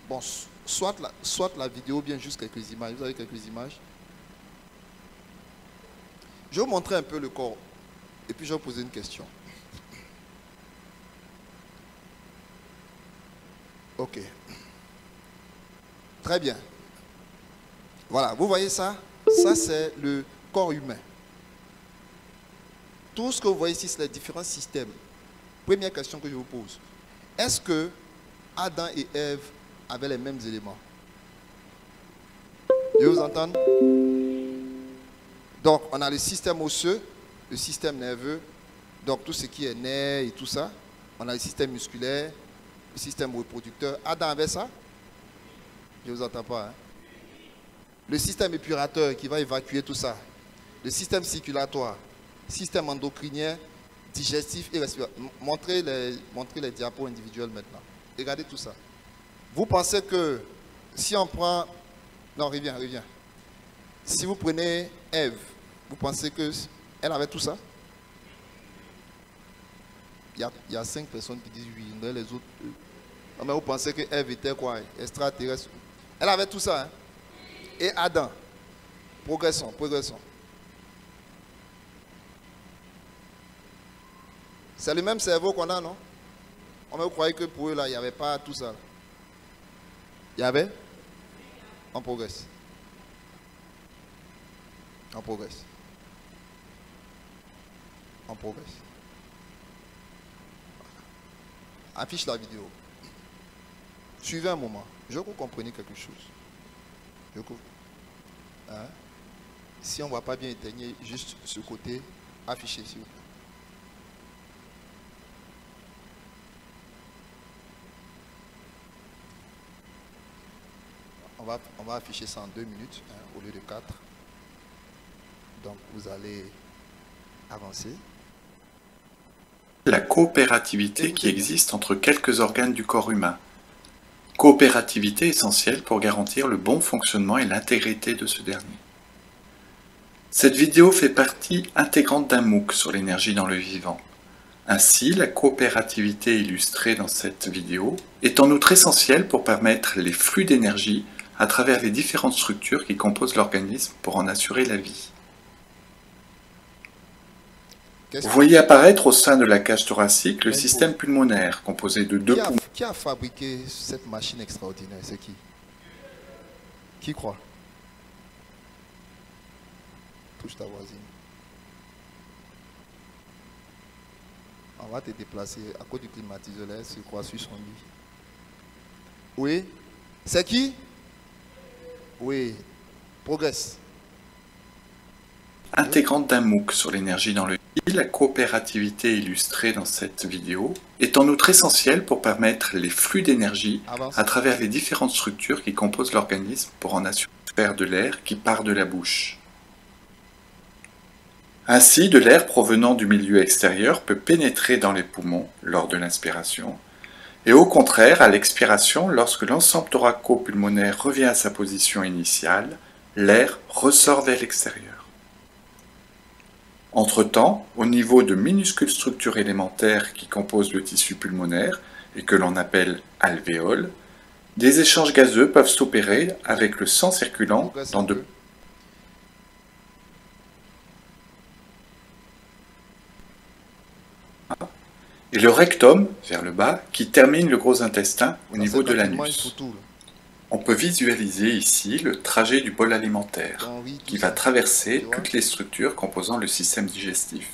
Speaker 1: bon, soit la vidéo, bien juste quelques images. Vous avez quelques images? Je vais vous montrer un peu le corps. Et puis je vais vous poser une question. Ok. Très bien. Voilà, vous voyez ça? Ça, c'est le corps humain. Tout ce que vous voyez ici, c'est les différents systèmes. Première question que je vous pose. Est-ce que Adam et Ève avaient les mêmes éléments? Je vous entends? Donc, on a le système osseux, le système nerveux, donc tout ce qui est nerfs et tout ça. On a le système musculaire, le système reproducteur. Adam avait ça? Je ne vous entends pas. Hein? Le système épurateur qui va évacuer tout ça. Le système circulatoire, système endocrinien, digestif et respiratoire. Montrez les diapos individuels maintenant. Regardez tout ça. Vous pensez que si on prend... Non, reviens. Si vous prenez Ève, vous pensez qu'elle avait tout ça? Il y a 5 personnes qui disent oui, les autres... Non, mais vous pensez que Ève était quoi? Extraterrestre. Elle avait tout ça. Hein? Et Adam. Progressons. C'est le même cerveau qu'on a, non? On me croyait que pour eux, là, il n'y avait pas tout ça. Il y avait? On progresse. Affiche la vidéo. Suivez un moment. Je veux que vous compreniez quelque chose. Hein? Si on ne va pas bien éteigner juste ce côté, affichez s'il vous plaît. On va afficher ça en 2 minutes hein, au lieu de 4. Donc vous allez avancer.
Speaker 3: La coopérativité qui existe entre quelques organes du corps humain. Coopérativité essentielle pour garantir le bon fonctionnement et l'intégrité de ce dernier. Cette vidéo fait partie intégrante d'un MOOC sur l'énergie dans le vivant. Ainsi, la coopérativité illustrée dans cette vidéo est en outre essentielle pour permettre les flux d'énergie à travers les différentes structures qui composent l'organisme pour en assurer la vie. Vous voyez apparaître au sein de la cage thoracique le système pulmonaire, composé de 2 poumons.
Speaker 1: Qui a fabriqué cette machine extraordinaire? C'est qui? Qui croit? Touche ta voisine. On va te déplacer à cause du climatiseur, là, c'est quoi sur son lit? Oui? C'est qui? Oui. Progresse.
Speaker 3: Intégrante d'un MOOC sur l'énergie dans le vivant, la coopérativité illustrée dans cette vidéo est en outre essentielle pour permettre les flux d'énergie à travers les différentes structures qui composent l'organisme pour en assurer de l'air qui part de la bouche. Ainsi, de l'air provenant du milieu extérieur peut pénétrer dans les poumons lors de l'inspiration, et au contraire, à l'expiration, lorsque l'ensemble thoraco-pulmonaire revient à sa position initiale, l'air ressort vers l'extérieur. Entre-temps, au niveau de minuscules structures élémentaires qui composent le tissu pulmonaire et que l'on appelle alvéoles, des échanges gazeux peuvent s'opérer avec le sang circulant dans de et le rectum, vers le bas, qui termine le gros intestin au niveau de l'anus. On peut visualiser ici le trajet du bol alimentaire, qui va traverser toutes les structures composant le système digestif,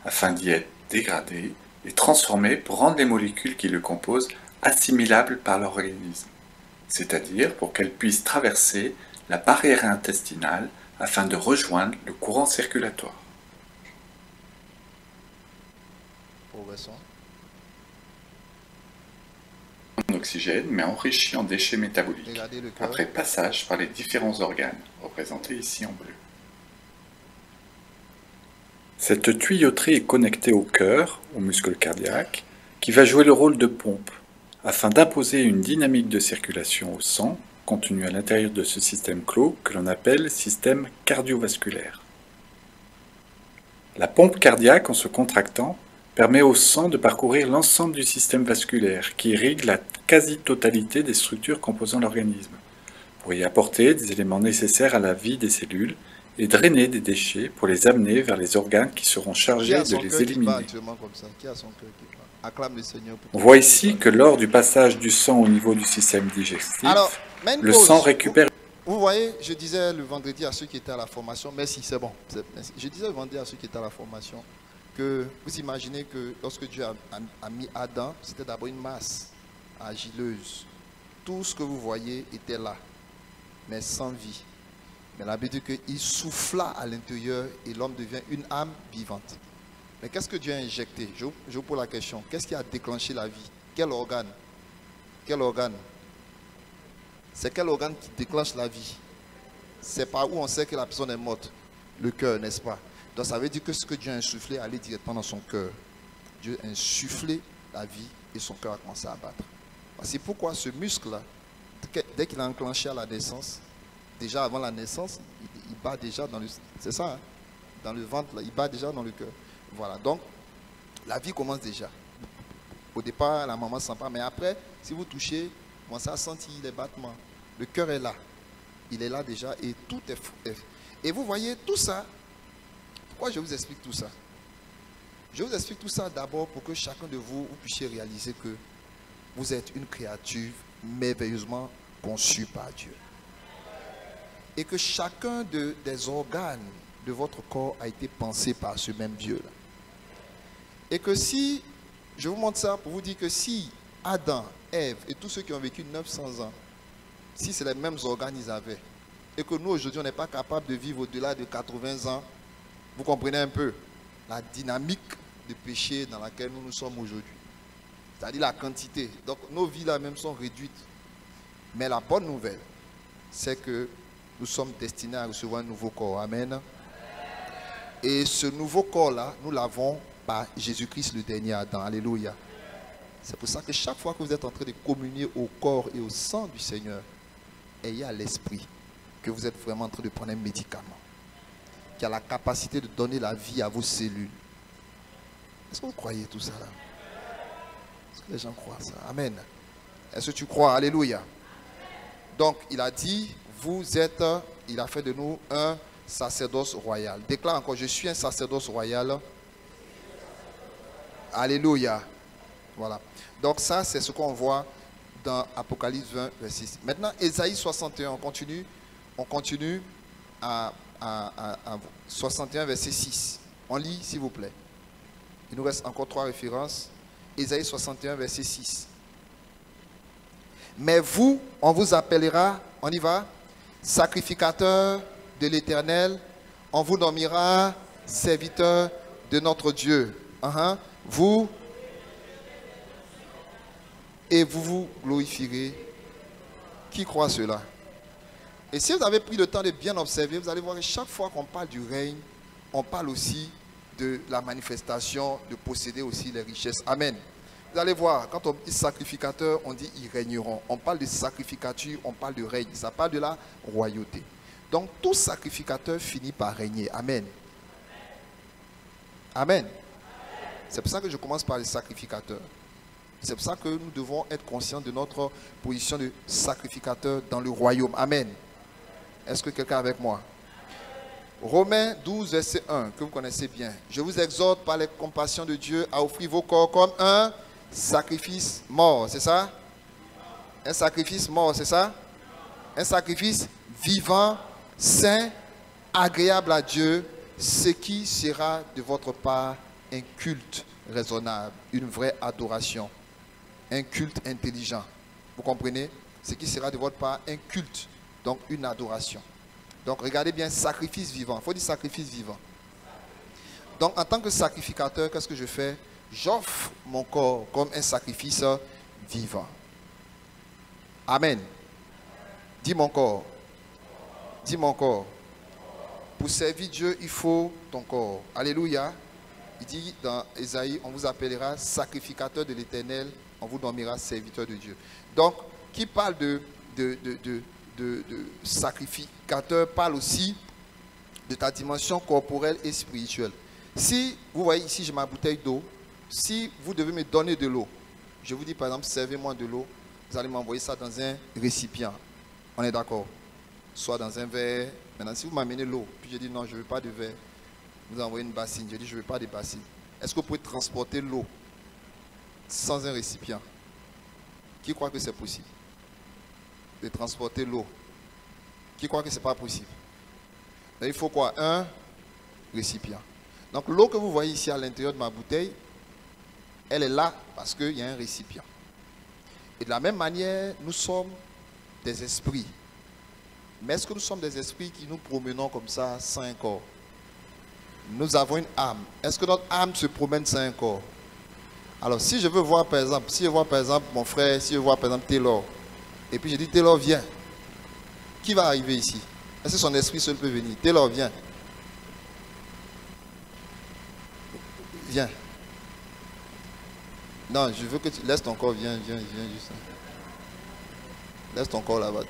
Speaker 3: afin d'y être dégradé et transformé pour rendre les molécules qui le composent assimilables par l'organisme, c'est-à-dire pour qu'elles puissent traverser la barrière intestinale afin de rejoindre le courant circulatoire. En oxygène, mais enrichi en déchets métaboliques, après passage par les différents organes, représentés ici en bleu. Cette tuyauterie est connectée au cœur, au muscle cardiaque, qui va jouer le rôle de pompe, afin d'imposer une dynamique de circulation au sang, contenue à l'intérieur de ce système clos, que l'on appelle système cardiovasculaire. La pompe cardiaque, en se contractant, permet au sang de parcourir l'ensemble du système vasculaire qui irrigue la quasi-totalité des structures composant l'organisme, pour y apporter des éléments nécessaires à la vie des cellules et drainer des déchets pour les amener vers les organes qui seront chargés de les éliminer. On voit ici que lors du passage du sang au niveau du système digestif, le sang récupère...
Speaker 1: Vous voyez, je disais le vendredi à ceux qui étaient à la formation, merci, c'est bon. Je disais le vendredi à ceux qui étaient à la formation que vous imaginez que lorsque Dieu a mis Adam, c'était d'abord une masse agileuse. Tout ce que vous voyez était là, mais sans vie. Mais la Bible dit qu'il souffla à l'intérieur et l'homme devient une âme vivante. Mais qu'est-ce que Dieu a injecté? Je vous pose la question. Qu'est-ce qui a déclenché la vie? Quel organe? Quel organe? C'est quel organe qui déclenche la vie? C'est par où on sait que la personne est morte? Le cœur, n'est-ce pas? Donc ça veut dire que ce que Dieu a insufflé allait directement dans son cœur. Dieu a insufflé la vie et son cœur a commencé à battre. C'est pourquoi ce muscle-là, dès qu'il a enclenché à la naissance, déjà avant la naissance, il bat déjà dans le... C'est ça, hein? Dans le ventre, là, il bat déjà dans le cœur. Voilà, donc la vie commence déjà. Au départ, la maman ne sent pas, mais après, si vous touchez, vous commencez à sentir les battements. Le cœur est là. Il est là déjà et tout est... Et vous voyez tout ça. Pourquoi je vous explique tout ça? Je vous explique tout ça d'abord pour que chacun de vous puissiez réaliser que vous êtes une créature merveilleusement conçue par Dieu. Et que chacun des organes de votre corps a été pensé par ce même Dieu-là. Et que si, je vous montre ça pour vous dire que si Adam, Ève et tous ceux qui ont vécu 900 ans, si c'est les mêmes organes qu'ils avaient, et que nous aujourd'hui on n'est pas capable de vivre au-delà de 80 ans, vous comprenez un peu la dynamique de péché dans laquelle nous sommes aujourd'hui. C'est-à-dire la quantité. Donc nos vies là même sont réduites. Mais la bonne nouvelle, c'est que nous sommes destinés à recevoir un nouveau corps. Amen. Et ce nouveau corps-là, nous l'avons par Jésus-Christ, le dernier Adam. Alléluia. C'est pour ça que chaque fois que vous êtes en train de communier au corps et au sang du Seigneur, ayez à l'esprit que vous êtes vraiment en train de prendre un médicament qui a la capacité de donner la vie à vos cellules. Est-ce que vous croyez tout ça là? Est-ce que les gens croient ça? Amen. Est-ce que tu crois? Alléluia. Donc, il a dit, vous êtes, il a fait de nous un sacerdoce royal. Déclare encore, je suis un sacerdoce royal. Alléluia. Voilà. Donc ça, c'est ce qu'on voit dans Apocalypse 20, verset 6. Maintenant, Ésaïe 61, on continue à 61, verset 6. On lit, s'il vous plaît. Il nous reste encore 3 références. Ésaïe 61, verset 6. Mais vous, on vous appellera, on y va, sacrificateur de l'Éternel, on vous nommera serviteur de notre Dieu. Vous, et vous vous glorifierez. Qui croit cela? Et si vous avez pris le temps de bien observer, vous allez voir que chaque fois qu'on parle du règne, on parle aussi de la manifestation, de posséder aussi les richesses. Amen. Vous allez voir, quand on dit sacrificateur, on dit ils régneront. On parle de sacrificature, on parle de règne. Ça parle de la royauté. Donc tout sacrificateur finit par régner. Amen. Amen. C'est pour ça que je commence par les sacrificateurs. C'est pour ça que nous devons être conscients de notre position de sacrificateur dans le royaume. Amen. Est-ce que quelqu'un est avec moi? Romains 12, verset 1, que vous connaissez bien. Je vous exhorte par les compassions de Dieu à offrir vos corps comme un sacrifice mort. C'est ça? Un sacrifice mort, c'est ça? Un sacrifice vivant, saint, agréable à Dieu, ce qui sera de votre part un culte raisonnable, une vraie adoration, un culte intelligent. Vous comprenez? Ce qui sera de votre part un culte, donc une adoration. Donc regardez bien, sacrifice vivant. Il faut dire sacrifice vivant. Donc en tant que sacrificateur, qu'est-ce que je fais? J'offre mon corps comme un sacrifice vivant. Amen. Dis mon corps. Dis mon corps. Pour servir Dieu, il faut ton corps. Alléluia. Il dit dans Ésaïe, on vous appellera sacrificateur de l'Éternel, on vous nommera serviteur de Dieu. Donc, qui parle de sacrificateur parle aussi de ta dimension corporelle et spirituelle. Si vous voyez ici, j'ai ma bouteille d'eau. Si vous devez me donner de l'eau, je vous dis par exemple, servez-moi de l'eau, vous allez m'envoyer ça dans un récipient. On est d'accord? soit dans un verre. Maintenant, si vous m'amenez l'eau, puis je dis non, je ne veux pas de verre, vous envoyez une bassine, je dis je ne veux pas de bassine. Est-ce que vous pouvez transporter l'eau sans un récipient? Qui croit que c'est possible de transporter l'eau? Qui croit que ce n'est pas possible? Donc, il faut quoi? Un récipient. Donc l'eau que vous voyez ici à l'intérieur de ma bouteille, elle est là parce qu'il y a un récipient. Et de la même manière, nous sommes des esprits. Mais est-ce que nous sommes des esprits qui nous promenons comme ça sans un corps? Nous avons une âme. Est-ce que notre âme se promène sans un corps? Alors si je veux voir par exemple, mon frère, si je vois par exemple Taylor, et puis je dis Taylor viens, qui va arriver ici? Est-ce que son esprit seul peut venir? Taylor viens. Viens. Non, je veux que tu laisses ton corps, viens juste. Laisse ton corps là-bas.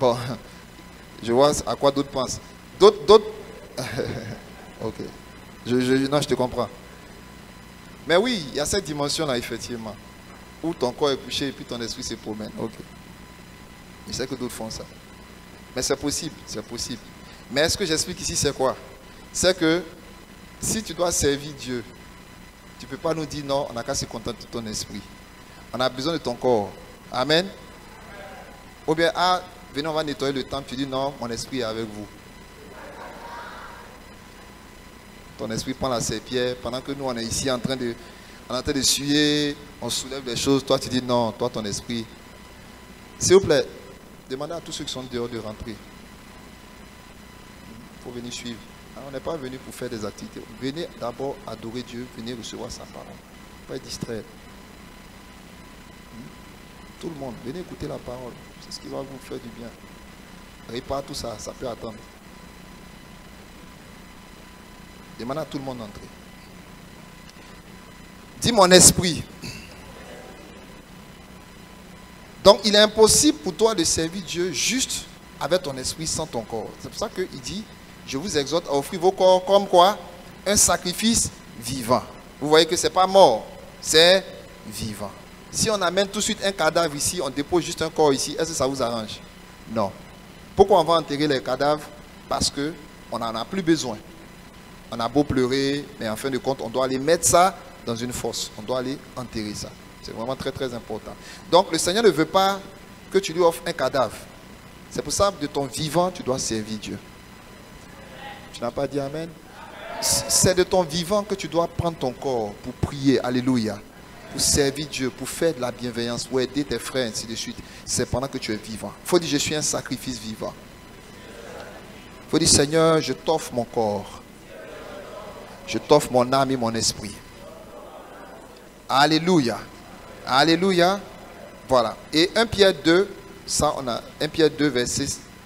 Speaker 1: Bon, je vois à quoi d'autres pensent. D'autres. Ok. Non, je te comprends. Mais oui, il y a cette dimension-là, effectivement, où ton corps est couché et puis ton esprit se promène. Ok. Je sais que d'autres font ça. Mais c'est possible, c'est possible. Mais est-ce que j'explique ici, c'est quoi? C'est que si tu dois servir Dieu, tu ne peux pas nous dire non, on n'a qu'à se contenter de ton esprit. On a besoin de ton corps. Amen. Ou bien, venez, on va nettoyer le temple. Tu dis non, mon esprit est avec vous. Ton esprit prend la serpillère. Pendant que nous, on est ici en train de suer, on soulève les choses. Toi, tu dis non, toi, ton esprit. S'il vous plaît, demandez à tous ceux qui sont dehors de rentrer. Il faut venir suivre. On n'est pas venu pour faire des activités. Venez d'abord adorer Dieu, venez recevoir sa parole. Pas être distrait. Tout le monde, venez écouter la parole. C'est ce qui va vous faire du bien. Répare tout ça, ça peut attendre. Demandez à tout le monde d'entrer. Dis mon esprit. Donc il est impossible pour toi de servir Dieu juste avec ton esprit sans ton corps. C'est pour ça qu'il dit, je vous exhorte à offrir vos corps comme quoi? Un sacrifice vivant. Vous voyez que ce n'est pas mort, c'est vivant. Si on amène tout de suite un cadavre ici, on dépose juste un corps ici, est-ce que ça vous arrange? Non. Pourquoi on va enterrer les cadavres? Parce qu'on n'en a plus besoin. On a beau pleurer, mais en fin de compte, on doit aller mettre ça dans une fosse. On doit aller enterrer ça. C'est vraiment très très important. Donc le Seigneur ne veut pas que tu lui offres un cadavre. C'est pour ça que de ton vivant, tu dois servir Dieu. Tu n'as pas dit Amen? C'est de ton vivant que tu dois prendre ton corps pour prier. Alléluia. Pour servir Dieu, pour faire de la bienveillance, pour aider tes frères, ainsi de suite. C'est pendant que tu es vivant. Il faut dire, je suis un sacrifice vivant. Il faut dire, Seigneur, je t'offre mon corps. Je t'offre mon âme et mon esprit. Alléluia. Alléluia. Voilà. Et 1 Pierre 2, ça on a 1 Pierre 2,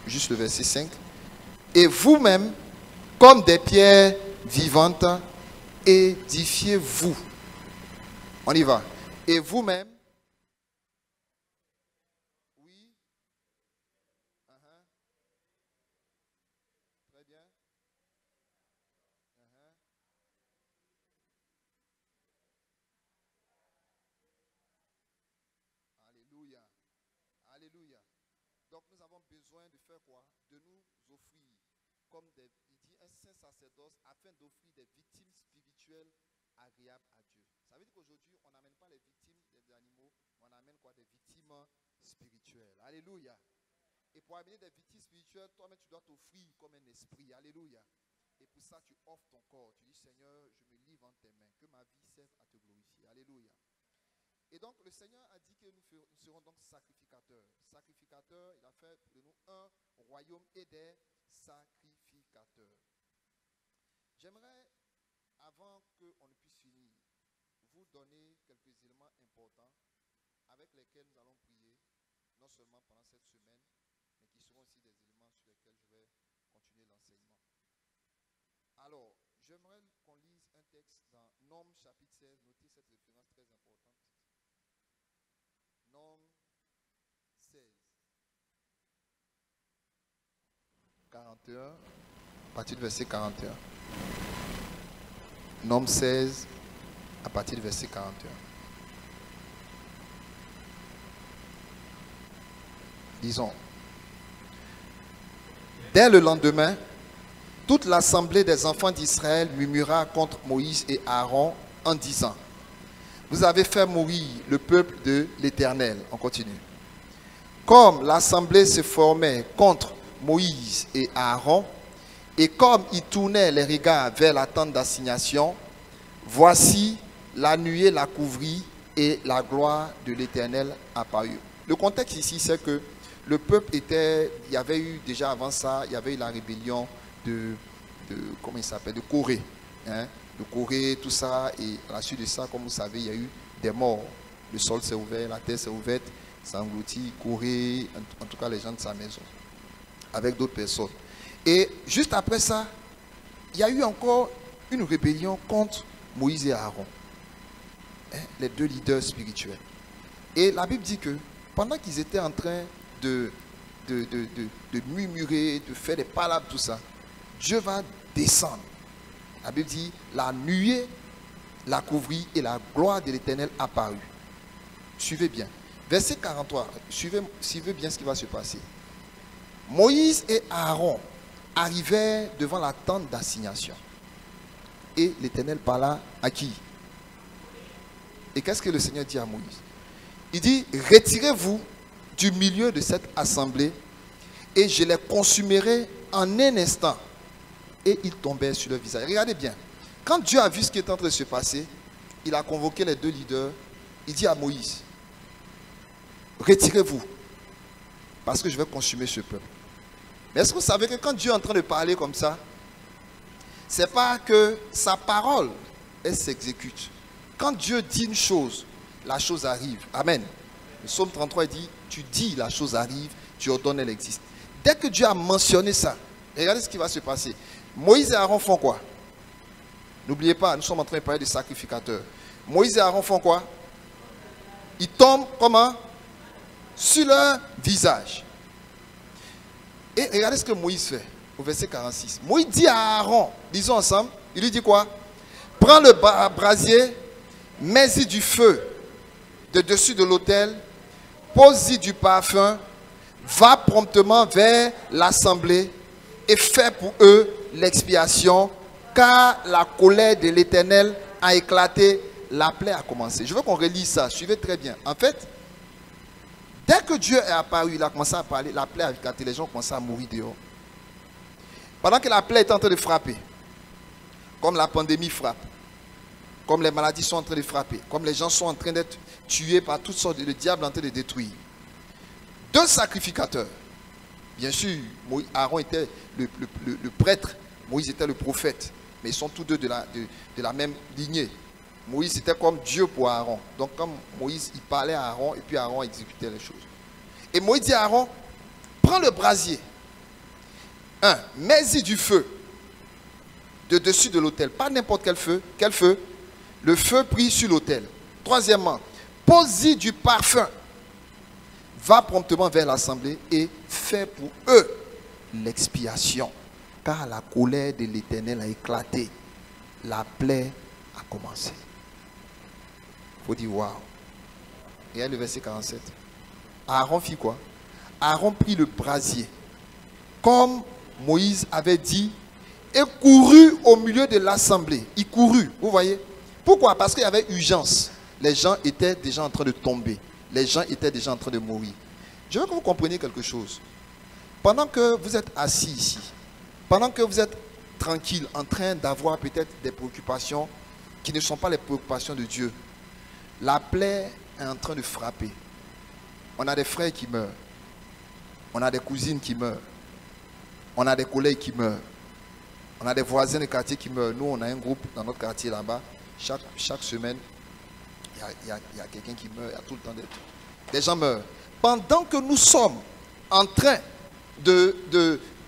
Speaker 1: juste le verset 5. Et vous-même, comme des pierres vivantes, édifiez-vous. On y va. Et vous-même. Oui. Très bien. Alléluia. Alléluia. Donc nous avons besoin de faire quoi? De nous offrir comme il dit un saint sacerdoce afin d'offrir des victimes spirituelles agréables à Dieu. Ça veut dire qu'aujourd'hui on n'amène pas les victimes des animaux, mais on amène quoi? Des victimes spirituelles. Alléluia. Et pour amener des victimes spirituelles, toi-même tu dois t'offrir comme un esprit. Alléluia. Et pour ça tu offres ton corps. Tu dis Seigneur, je me livre en tes mains, que ma vie serve à te glorifier. Alléluia. Et donc le Seigneur a dit que nous serons donc sacrificateurs. Sacrificateurs, il a fait de nous un royaume et des sacrificateurs. J'aimerais, avant qu'on ne puisse finir, vous donner quelques éléments importants avec lesquels nous allons prier, non seulement pendant cette semaine, mais qui seront aussi des éléments sur lesquels je vais continuer l'enseignement. Alors, j'aimerais qu'on lise un texte dans Nombres chapitre 16, notez cette référence très importante. Nombres 16, 41, à partir du verset 41. Nombres 16, à partir du verset 41. Disons, Dès le lendemain, toute l'assemblée des enfants d'Israël murmura contre Moïse et Aaron en disant: vous avez fait mourir le peuple de l'Éternel. On continue. Comme l'assemblée se formait contre Moïse et Aaron, et comme ils tournaient les regards vers la tente d'assignation, voici la nuée la couvrit et la gloire de l'Éternel apparut. Le contexte ici, c'est que le peuple était, il y avait eu déjà avant ça, il y avait eu la rébellion comment il s'appelle, de Corée. Hein, de Corée, tout ça, et à la suite de ça, comme vous savez, il y a eu des morts. Le sol s'est ouvert, la terre s'est ouverte, ça a englouti Corée, en tout cas les gens de sa maison, avec d'autres personnes. Et juste après ça, il y a eu encore une rébellion contre Moïse et Aaron, hein, les deux leaders spirituels. Et la Bible dit que pendant qu'ils étaient en train de murmurer, de faire des palabres, tout ça, Dieu va descendre. La Bible dit, la nuée la couvrit et la gloire de l'Éternel apparut. Suivez bien. Verset 43, suivez bien ce qui va se passer. Moïse et Aaron arrivèrent devant la tente d'assignation. Et l'Éternel parla à qui? Et qu'est-ce que le Seigneur dit à Moïse? Il dit, retirez-vous du milieu de cette assemblée et je les consumerai en un instant. Et ils tombèrent sur leur visage. Regardez bien. Quand Dieu a vu ce qui est en train de se passer, il a convoqué les deux leaders. Il dit à Moïse, retirez-vous, parce que je vais consumer ce peuple. Mais est-ce que vous savez que quand Dieu est en train de parler comme ça, ce n'est pas que sa parole, elle s'exécute. Quand Dieu dit une chose, la chose arrive. Amen. Le psaume 33 dit, tu dis la chose arrive, tu ordonnes, elle existe. Dès que Dieu a mentionné ça, regardez ce qui va se passer. Moïse et Aaron font quoi? N'oubliez pas, nous sommes en train de parler de sacrificateurs. Moïse et Aaron font quoi? Ils tombent comment? Sur leur visage. Et regardez ce que Moïse fait au verset 46. Moïse dit à Aaron, disons ensemble, il lui dit quoi? Prends le brasier, mets-y du feu de dessus de l'autel, pose-y du parfum, va promptement vers l'assemblée et fais pour eux l'expiation, car la colère de l'Éternel a éclaté, la plaie a commencé. Je veux qu'on relise ça, suivez très bien. En fait, dès que Dieu est apparu, il a commencé à parler, la plaie a éclaté, les gens ont commencé à mourir dehors. Pendant que la plaie est en train de frapper, comme la pandémie frappe, comme les maladies sont en train de frapper, comme les gens sont en train d'être tués par toutes sortes, le diable est en train de détruire. Deux sacrificateurs. Bien sûr, Aaron était le prêtre, Moïse était le prophète, mais ils sont tous deux de la même lignée. Moïse était comme Dieu pour Aaron. Donc comme Moïse, il parlait à Aaron et puis Aaron exécutait les choses. Et Moïse dit à Aaron, prends le brasier. Mets-y du feu de dessus de l'autel. Pas n'importe quel feu. Quel feu? Le feu pris sur l'autel. Troisièmement, pose-y du parfum. Va promptement vers l'assemblée et fais pour eux l'expiation. Car la colère de l'Éternel a éclaté. La plaie a commencé. Il faut dire waouh. Regardez le verset 47. Aaron fit quoi? Aaron prit le brasier, comme Moïse avait dit, et courut au milieu de l'assemblée. Il courut, vous voyez. Pourquoi? Parce qu'il y avait urgence. Les gens étaient déjà en train de tomber. Les gens étaient déjà en train de mourir. Je veux que vous compreniez quelque chose. Pendant que vous êtes assis ici, pendant que vous êtes tranquille, en train d'avoir peut-être des préoccupations qui ne sont pas les préoccupations de Dieu, la plaie est en train de frapper. On a des frères qui meurent. On a des cousines qui meurent. On a des collègues qui meurent. On a des voisins de quartier qui meurent. Nous, on a un groupe dans notre quartier là-bas. Chaque semaine, il y a quelqu'un qui meurt. Il y a tout le temps des gens meurent. Pendant que nous sommes en train de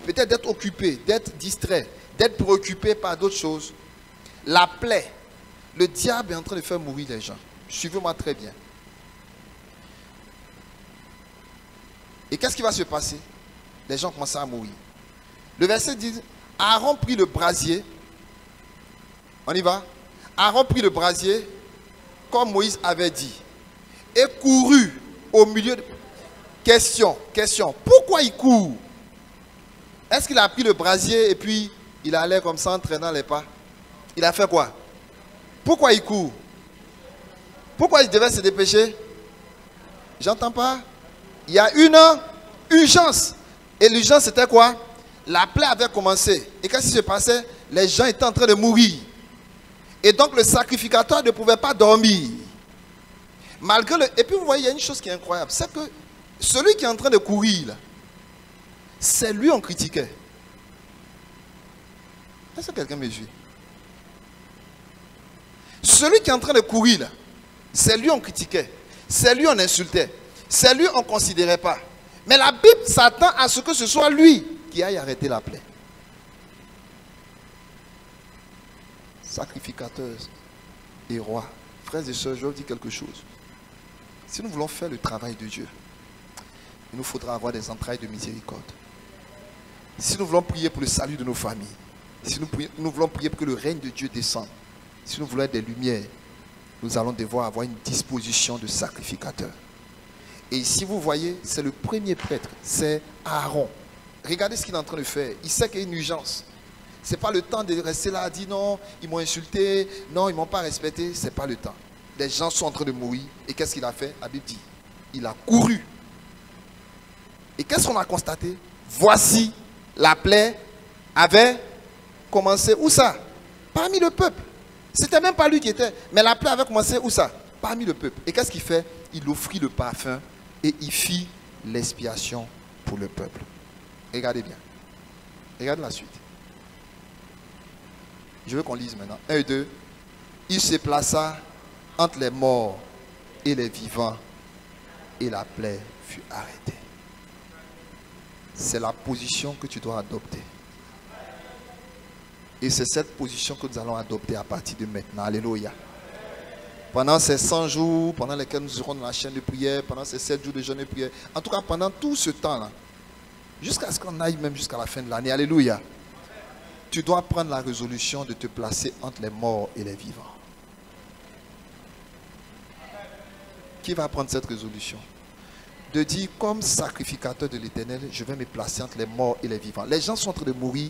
Speaker 1: peut-être d'être occupés, d'être distraits, d'être préoccupés par d'autres choses, la plaie, le diable est en train de faire mourir les gens. Suivez-moi très bien. Et qu'est-ce qui va se passer? Les gens commencent à mourir. Le verset dit, Aaron prit le brasier. On y va? Aaron prit le brasier, comme Moïse avait dit, et courut au milieu de... Question. Pourquoi il court? Est-ce qu'il a pris le brasier et puis il allait comme ça en traînant les pas? Il a fait quoi? Pourquoi il court? Pourquoi il devait se dépêcher? J'entends pas. Il y a une urgence. Et l'urgence c'était quoi? La plaie avait commencé. Et qu'est-ce qui se passait? Les gens étaient en train de mourir. Et donc le sacrificateur ne pouvait pas dormir. Malgré le... Et puis vous voyez, il y a une chose qui est incroyable. C'est que celui qui est en train de courir, là, c'est lui on critiquait. Est-ce que quelqu'un me suit? Celui qui est en train de courir, là, c'est lui on critiquait. C'est lui on insultait. C'est lui on ne considérait pas. Mais la Bible s'attend à ce que ce soit lui qui aille arrêter la plaie. Sacrificateur et roi. Frères et sœurs, je vous dis quelque chose. Si nous voulons faire le travail de Dieu, il nous faudra avoir des entrailles de miséricorde. Si nous voulons prier pour le salut de nos familles, si nous voulons prier pour que le règne de Dieu descende, si nous voulons être des lumières, nous allons devoir avoir une disposition de sacrificateur. Et ici, vous voyez, c'est le premier prêtre, c'est Aaron. Regardez ce qu'il est en train de faire. Il sait qu'il y a une urgence. Ce n'est pas le temps de rester là, dire non, ils m'ont insulté, non, ils ne m'ont pas respecté. Ce n'est pas le temps. Les gens sont en train de mourir. Et qu'est-ce qu'il a fait? La Bible dit, il a couru. Et qu'est-ce qu'on a constaté? Voici, la plaie avait commencé. Où ça? Parmi le peuple. C'était même pas lui qui était. Mais la plaie avait commencé où ça? Parmi le peuple. Et qu'est-ce qu'il fait? Il offrit le parfum et il fit l'expiation pour le peuple. Regardez bien. Regardez la suite. Je veux qu'on lise maintenant. 1 et 2. Il se plaça entre les morts et les vivants et la plaie fut arrêtée. C'est la position que tu dois adopter. Et c'est cette position que nous allons adopter à partir de maintenant. Alléluia. Pendant ces 100 jours, pendant lesquels nous serons dans la chaîne de prière, pendant ces 7 jours de jeûne et prière, en tout cas pendant tout ce temps-là, jusqu'à ce qu'on aille même jusqu'à la fin de l'année, alléluia, tu dois prendre la résolution de te placer entre les morts et les vivants. Qui va prendre cette résolution? De dire, comme sacrificateur de l'Éternel, je vais me placer entre les morts et les vivants. Les gens sont en train de mourir.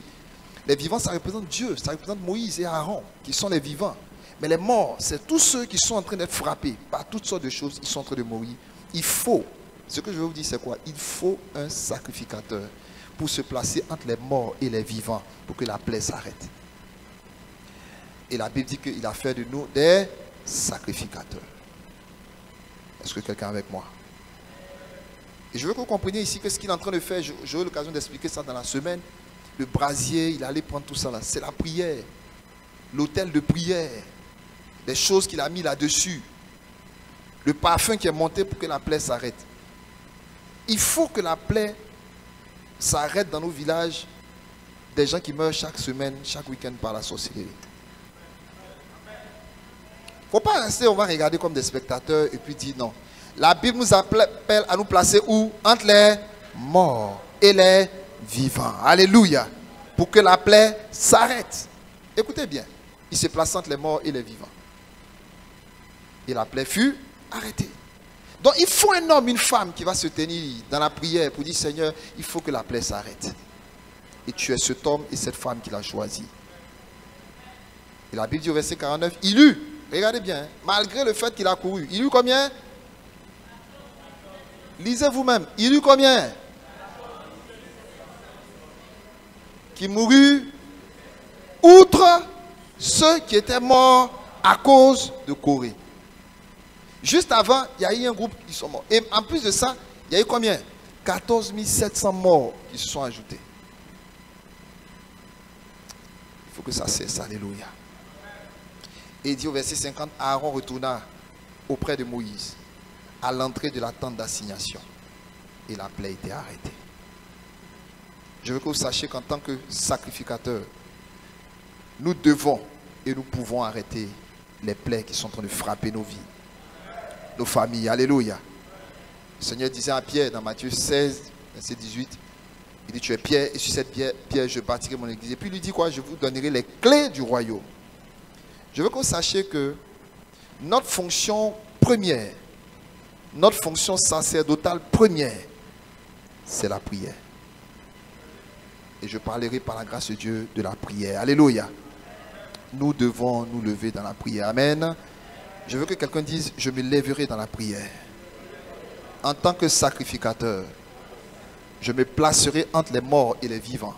Speaker 1: Les vivants, ça représente Dieu, ça représente Moïse et Aaron, qui sont les vivants. Mais les morts, c'est tous ceux qui sont en train d'être frappés par toutes sortes de choses, ils sont en train de mourir. Il faut, ce que je veux vous dire, c'est quoi? Il faut un sacrificateur pour se placer entre les morts et les vivants, pour que la plaie s'arrête. Et la Bible dit qu'il a fait de nous des sacrificateurs. Est-ce que quelqu'un est avec moi? Et je veux que vous compreniez ici que ce qu'il est en train de faire, j'aurai l'occasion d'expliquer ça dans la semaine. Le brasier, il allait prendre tout ça là. C'est la prière. L'autel de prière. Les choses qu'il a mis là-dessus. Le parfum qui est monté pour que la plaie s'arrête. Il faut que la plaie s'arrête dans nos villages. Des gens qui meurent chaque semaine, chaque week-end par la sorcellerie. Il ne faut pas rester, on va regarder comme des spectateurs et puis dire non. La Bible nous appelle à nous placer où? Entre les morts et les vivants. Alléluia. Pour que la plaie s'arrête. Écoutez bien. Il se place entre les morts et les vivants. Et la plaie fut arrêtée. Donc il faut un homme, une femme qui va se tenir dans la prière pour dire Seigneur, il faut que la plaie s'arrête. Et tu es cet homme et cette femme qu'il a choisi. Et la Bible dit au verset 49, il eut, regardez bien, malgré le fait qu'il a couru, il eut combien? Lisez vous-même, il eut combien? Qui mourut outre ceux qui étaient morts à cause de Corée. Juste avant, il y a eu un groupe qui sont morts. Et en plus de ça, il y a eu combien? 14 700 morts qui se sont ajoutés. Il faut que ça cesse, alléluia. Et il dit au verset 50, Aaron retourna auprès de Moïse à l'entrée de la tente d'assignation. Et la plaie était arrêtée. Je veux que vous sachiez qu'en tant que sacrificateur, nous devons et nous pouvons arrêter les plaies qui sont en train de frapper nos vies, nos familles. Alléluia. Le Seigneur disait à Pierre dans Matthieu 16, verset 18, il dit, tu es Pierre et sur cette pierre je bâtirai mon église. Et puis il lui dit quoi? Je vous donnerai les clés du royaume. Je veux que vous sachiez que notre fonction première, notre fonction sacerdotale première, c'est la prière. Et je parlerai par la grâce de Dieu de la prière. Alléluia. Nous devons nous lever dans la prière. Amen. Je veux que quelqu'un dise, je me lèverai dans la prière. En tant que sacrificateur, je me placerai entre les morts et les vivants,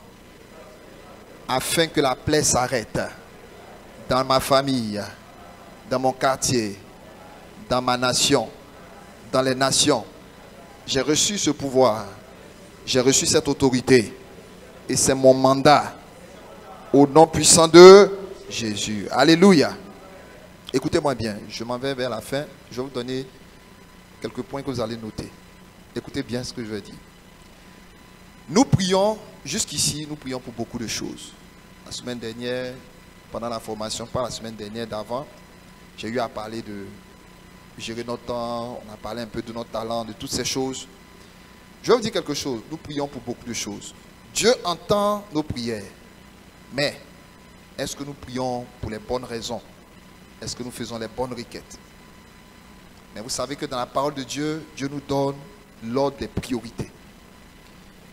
Speaker 1: afin que la plaie s'arrête dans ma famille, dans mon quartier, dans ma nation, dans les nations. J'ai reçu ce pouvoir, j'ai reçu cette autorité, et c'est mon mandat, au nom puissant de Jésus. Alléluia. Écoutez-moi bien, je m'en vais vers la fin. Je vais vous donner quelques points que vous allez noter. Écoutez bien ce que je vais dire. Nous prions, jusqu'ici, nous prions pour beaucoup de choses. La semaine dernière, pendant la formation, pas la semaine dernière, d'avant, j'ai eu à parler de gérer notre temps, on a parlé un peu de notre talent, de toutes ces choses. Je vais vous dire quelque chose, nous prions pour beaucoup de choses. Dieu entend nos prières, mais est-ce que nous prions pour les bonnes raisons? Est-ce que nous faisons les bonnes requêtes? Mais vous savez que dans la parole de Dieu, Dieu nous donne l'ordre des priorités.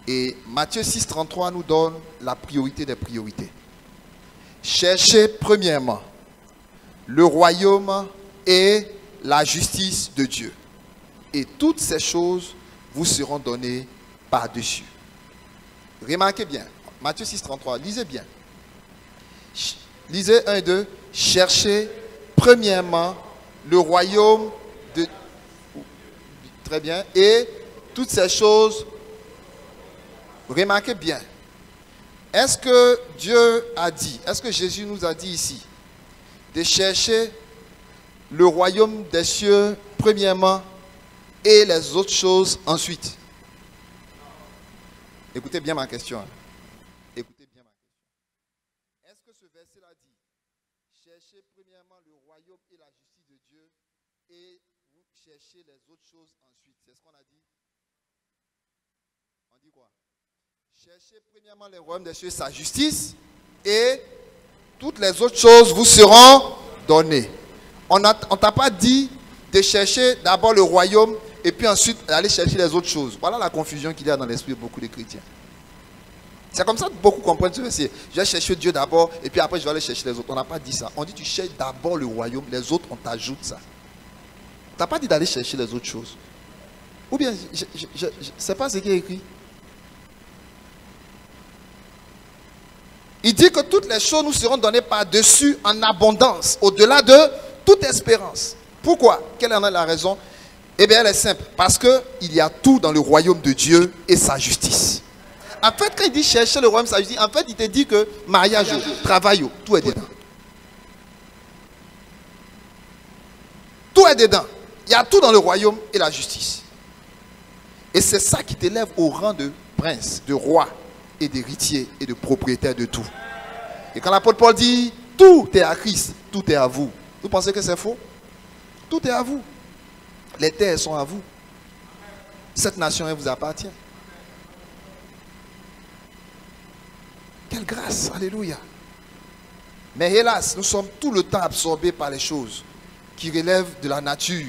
Speaker 1: Et Matthieu 6,33 nous donne la priorité des priorités. Cherchez premièrement le royaume et la justice de Dieu. Et toutes ces choses vous seront données par-dessus. Remarquez bien, Matthieu 6,33, lisez bien. Lisez 1 et 2. Cherchez premièrement le royaume de... Très bien. Et toutes ces choses, remarquez bien. Est-ce que Dieu a dit, est-ce que Jésus nous a dit ici de chercher le royaume des cieux premièrement et les autres choses ensuite? Écoutez bien ma question. Écoutez bien ma question. Est-ce que ce verset-là dit cherchez premièrement le royaume et la justice de Dieu et vous cherchez les autres choses ensuite? C'est ce qu'on a dit? On dit quoi? Cherchez premièrement le royaume des cieux et sa justice et toutes les autres choses vous seront données. On ne t'a pas dit de chercher d'abord le royaume et puis ensuite aller chercher les autres choses. Voilà la confusion qu'il y a dans l'esprit de beaucoup de chrétiens. C'est comme ça que beaucoup comprennent ce verset. Je vais chercher Dieu d'abord et puis après je vais aller chercher les autres. On n'a pas dit ça. On dit tu cherches d'abord le royaume, les autres on t'ajoute ça. On t'a pas dit d'aller chercher les autres choses. Ou bien, je ne sais pas ce qui est écrit. Il dit que toutes les choses nous seront données par-dessus en abondance, au-delà de toute espérance. Pourquoi? Quelle en est la raison? Eh bien, elle est simple. Parce qu'il y a tout dans le royaume de Dieu et sa justice. En fait, quand il dit chercher le royaume et sa justice, en fait, il te dit que mariage, travail, tout est dedans. Tout est dedans. Il y a tout dans le royaume et la justice. Et c'est ça qui t'élève au rang de prince, de roi et d'héritier et de propriétaire de tout. Et quand l'apôtre Paul dit tout est à Christ, tout est à vous, vous pensez que c'est faux? Tout est à vous. Les terres sont à vous. Cette nation, elle vous appartient. Quelle grâce, alléluia. Mais hélas, nous sommes tout le temps absorbés par les choses qui relèvent de la nature.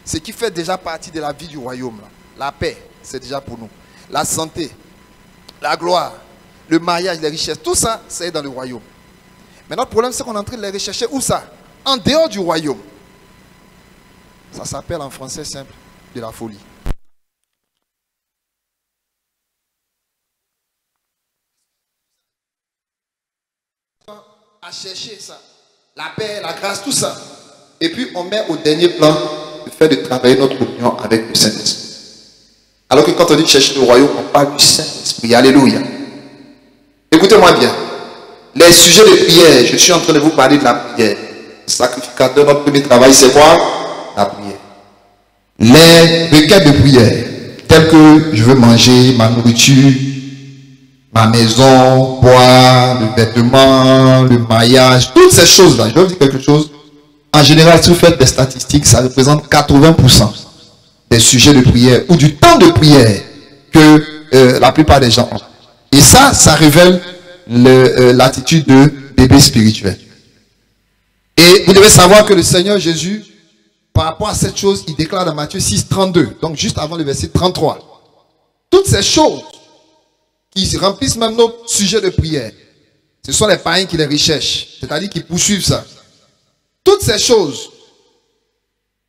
Speaker 1: Ce qui fait déjà partie de la vie du royaume. Là. La paix, c'est déjà pour nous. La santé, la gloire, le mariage, les richesses, tout ça, c'est dans le royaume. Mais notre problème, c'est qu'on est en train de les rechercher où ça? En dehors du royaume. Ça s'appelle en français simple de la folie. À chercher ça, la paix, la grâce, tout ça. Et puis on met au dernier plan le fait de travailler notre union avec le Saint-Esprit. Alors que quand on dit chercher le royaume, on parle du Saint-Esprit. Alléluia. Écoutez-moi bien. Les sujets de prière, je suis en train de vous parler de la prière. Sacrificateur, notre premier travail, c'est quoi? La prière. Les requêtes de prière, telles que je veux manger, ma nourriture, ma maison, boire, le vêtement, le maillage, toutes ces choses-là. Je vais vous dire quelque chose. En général, si vous faites des statistiques, ça représente 80% des sujets de prière ou du temps de prière que la plupart des gens ont. Et ça révèle l'attitude de bébé spirituel. Et vous devez savoir que le Seigneur Jésus, par rapport à cette chose, il déclare dans Matthieu 6, 32, donc juste avant le verset 33, toutes ces choses Ils remplissent même nos sujets de prière. Ce sont les païens qui les recherchent. C'est-à-dire qu'ils poursuivent ça. Toutes ces choses,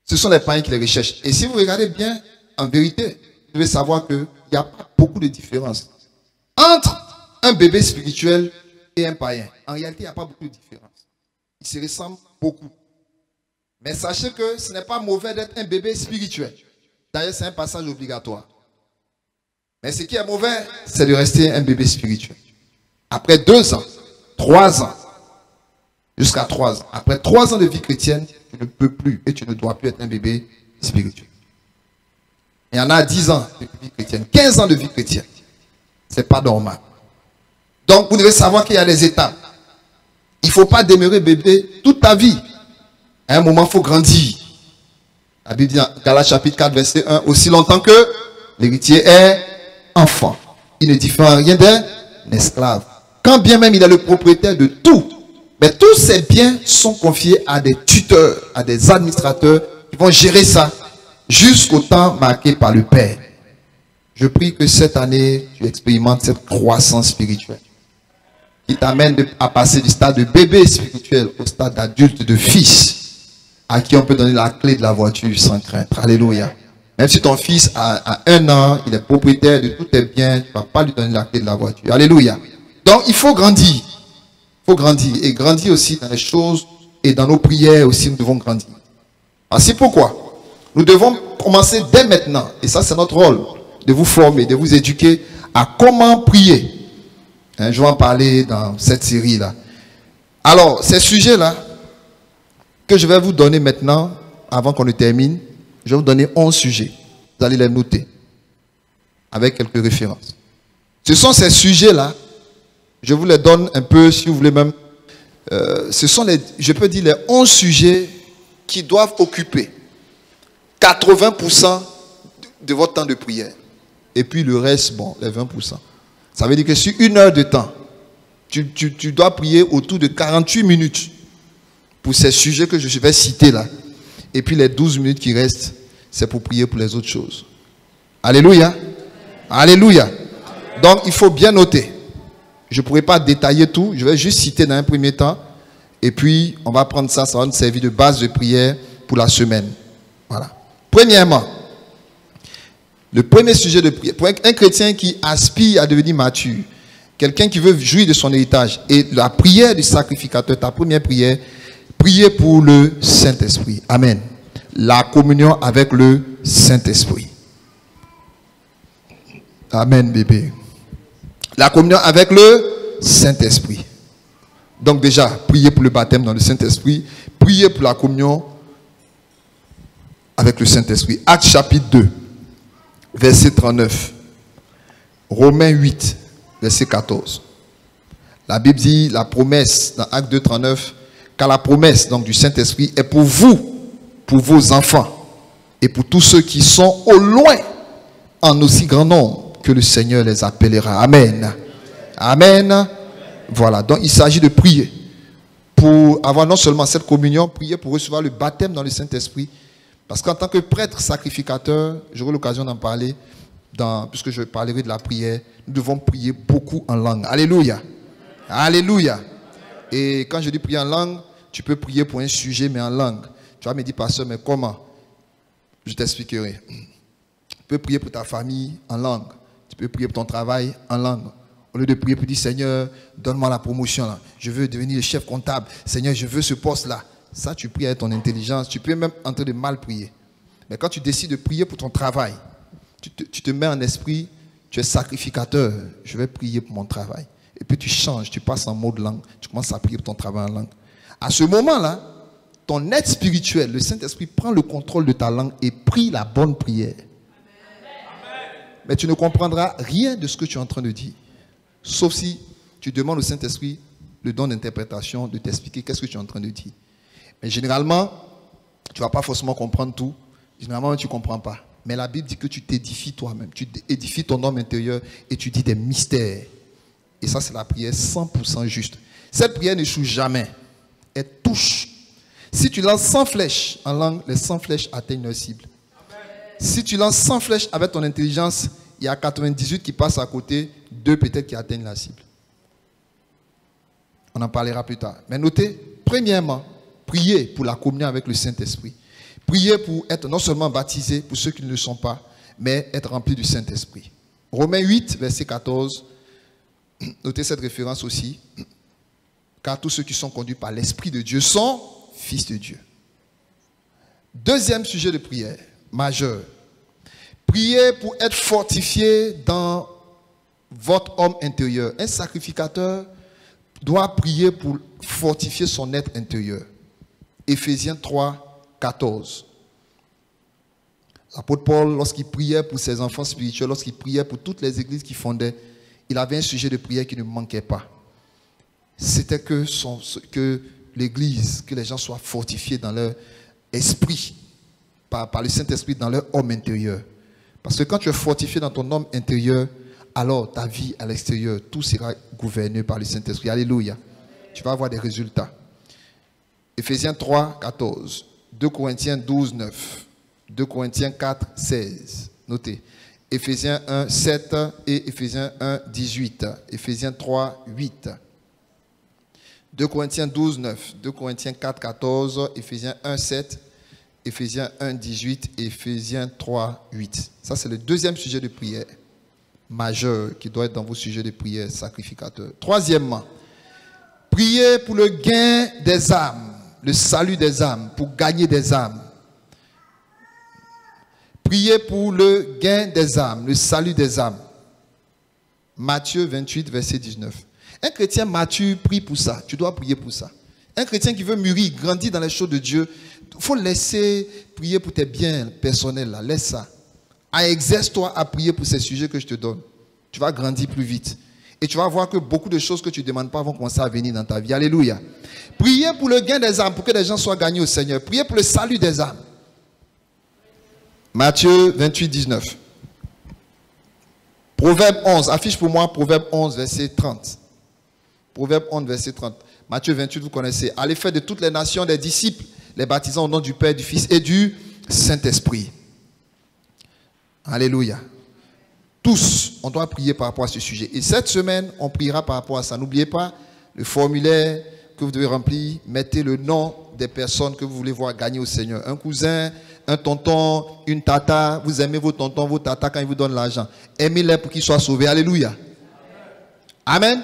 Speaker 1: ce sont les païens qui les recherchent. Et si vous regardez bien, en vérité, vous devez savoir qu'il n'y a pas beaucoup de différence entre un bébé spirituel et un païen. En réalité, il n'y a pas beaucoup de différence. Ils se ressemblent beaucoup. Mais sachez que ce n'est pas mauvais d'être un bébé spirituel. D'ailleurs, c'est un passage obligatoire. Mais ce qui est mauvais, c'est de rester un bébé spirituel. Après 2 ans, 3 ans, jusqu'à 3 ans. Après 3 ans de vie chrétienne, tu ne peux plus et tu ne dois plus être un bébé spirituel. Il y en a 10 ans de vie chrétienne, 15 ans de vie chrétienne. Ce n'est pas normal. Donc, vous devez savoir qu'il y a des étapes. Il ne faut pas demeurer bébé toute ta vie. À un moment, il faut grandir. La Bible dit dans Galates chapitre 4, verset 1, aussi longtemps que l'héritier est enfant. Il ne diffère rien d'un esclave. Quand bien même il est le propriétaire de tout, mais tous ces biens sont confiés à des tuteurs, à des administrateurs qui vont gérer ça jusqu'au temps marqué par le Père. Je prie que cette année, tu expérimentes cette croissance spirituelle qui t'amène à passer du stade de bébé spirituel au stade d'adulte, de fils, à qui on peut donner la clé de la voiture sans crainte. Alléluia. Même si ton fils a 1 an, il est propriétaire de tous tes biens, tu ne vas pas lui donner la clé de la voiture. Alléluia. Donc, il faut grandir. Il faut grandir. Et grandir aussi dans les choses et dans nos prières aussi, nous devons grandir. C'est pourquoi nous devons commencer dès maintenant, et ça c'est notre rôle, de vous former, de vous éduquer à comment prier. Je vais en parler dans cette série-là. Alors, ces sujets-là, que je vais vous donner maintenant, avant qu'on ne termine, je vais vous donner 11 sujets. Vous allez les noter, avec quelques références. Ce sont ces sujets-là, je vous les donne un peu, si vous voulez même, ce sont je peux dire les 11 sujets qui doivent occuper 80% de votre temps de prière. Et puis le reste, bon, les 20%. Ça veut dire que sur 1 heure de temps, tu dois prier autour de 48 minutes pour ces sujets que je vais citer là. Et puis les 12 minutes qui restent, c'est pour prier pour les autres choses. Alléluia. Alléluia. Donc il faut bien noter. Je ne pourrai pas détailler tout. Je vais juste citer dans un premier temps. Et puis on va prendre ça. Ça va nous servir de base de prière pour la semaine. Voilà. Premièrement, le premier sujet de prière. Pour un chrétien qui aspire à devenir mature, quelqu'un qui veut jouir de son héritage, et la prière du sacrificateur, ta première prière, prier pour le Saint-Esprit. Amen. La communion avec le Saint-Esprit. Amen, bébé. La communion avec le Saint-Esprit. Donc déjà, prier pour le baptême dans le Saint-Esprit. Prier pour la communion avec le Saint-Esprit. Actes chapitre 2, verset 39. Romains 8, verset 14. La Bible dit, la promesse dans Actes 2, 39, car la promesse donc, du Saint-Esprit est pour vous, pour vos enfants, et pour tous ceux qui sont au loin, en aussi grand nombre que le Seigneur les appellera. Amen. Amen. Voilà, donc il s'agit de prier pour avoir non seulement cette communion, prier pour recevoir le baptême dans le Saint-Esprit. Parce qu'en tant que prêtre sacrificateur, j'aurai l'occasion d'en parler, puisque je parlerai de la prière, nous devons prier beaucoup en langue. Alléluia. Alléluia. Et quand je dis prier en langue, tu peux prier pour un sujet, mais en langue. Tu vas me dire, pasteur, mais comment? Je t'expliquerai. Tu peux prier pour ta famille en langue. Tu peux prier pour ton travail en langue. Au lieu de prier pour dire, Seigneur, donne-moi la promotion. Là. Je veux devenir le chef comptable. Seigneur, je veux ce poste-là. Ça, tu pries avec ton intelligence. Tu peux même en train de mal prier. Mais quand tu décides de prier pour ton travail, tu te mets en esprit, tu es sacrificateur. Je vais prier pour mon travail. Et puis tu changes, tu passes en mode langue. Tu commences à prier pour ton travail en langue. À ce moment-là, ton être spirituel, le Saint-Esprit, prend le contrôle de ta langue et prie la bonne prière. Mais tu ne comprendras rien de ce que tu es en train de dire. Sauf si tu demandes au Saint-Esprit le don d'interprétation, de t'expliquer qu'est-ce que tu es en train de dire. Mais généralement, tu ne vas pas forcément comprendre tout. Généralement, tu ne comprends pas. Mais la Bible dit que tu t'édifies toi-même. Tu édifies ton homme intérieur et tu dis des mystères. Et ça, c'est la prière 100% juste. Cette prière n'échoue jamais. Elle touche. Si tu lances 100 flèches en langue, les 100 flèches atteignent leur cible. Si tu lances 100 flèches avec ton intelligence, il y a 98 qui passent à côté, 2 peut-être qui atteignent la cible. On en parlera plus tard. Mais notez, premièrement, priez pour la communion avec le Saint-Esprit. Priez pour être non seulement baptisé pour ceux qui ne le sont pas, mais être rempli du Saint-Esprit. Romains 8, verset 14. Notez cette référence aussi. Car tous ceux qui sont conduits par l'Esprit de Dieu sont fils de Dieu. Deuxième sujet de prière, majeur. Priez pour être fortifié dans votre homme intérieur. Un sacrificateur doit prier pour fortifier son être intérieur. Éphésiens 3, 14. L'apôtre Paul, lorsqu'il priait pour ses enfants spirituels, lorsqu'il priait pour toutes les églises qu'il fondait, il avait un sujet de prière qui ne manquait pas. C'était que l'église, que les gens soient fortifiés dans leur esprit, par le Saint-Esprit, dans leur homme intérieur. Parce que quand tu es fortifié dans ton homme intérieur, alors ta vie à l'extérieur, tout sera gouverné par le Saint-Esprit. Alléluia. Tu vas avoir des résultats. Éphésiens 3, 14. 2 Corinthiens 12, 9. 2 Corinthiens 4, 16. Notez. Éphésiens 1, 7 et Éphésiens 1, 18. Éphésiens 3, 8. 2 Corinthiens 12, 9. 2 Corinthiens 4, 14. Éphésiens 1, 7. Éphésiens 1, 18 et Éphésiens 3, 8. Ça, c'est le deuxième sujet de prière majeur qui doit être dans vos sujets de prière sacrificateurs. Troisièmement, priez pour le gain des âmes, le salut des âmes, pour gagner des âmes. Priez pour le gain des âmes, le salut des âmes. Matthieu 28, verset 19. Un chrétien mature prie pour ça. Tu dois prier pour ça. Un chrétien qui veut mûrir, grandir dans les choses de Dieu, il faut laisser prier pour tes biens personnels. Là. Laisse ça. Exerce-toi à prier pour ces sujets que je te donne. Tu vas grandir plus vite. Et tu vas voir que beaucoup de choses que tu ne demandes pas vont commencer à venir dans ta vie. Alléluia. Priez pour le gain des âmes, pour que les gens soient gagnés au Seigneur. Priez pour le salut des âmes. Matthieu 28, 19. Proverbe 11. Affiche pour moi Proverbe 11, verset 30. Proverbe 11, verset 30. Matthieu 28, vous connaissez. Allez faire de toutes les nations des disciples, les baptisant au nom du Père, du Fils et du Saint-Esprit. Alléluia. Tous, on doit prier par rapport à ce sujet. Et cette semaine, on priera par rapport à ça. N'oubliez pas le formulaire que vous devez remplir. Mettez le nom des personnes que vous voulez voir gagner au Seigneur. Un cousin, un tonton, une tata. Vous aimez vos tontons, vos tatas quand ils vous donnent l'argent. Aimez-les pour qu'ils soient sauvés. Alléluia. Amen.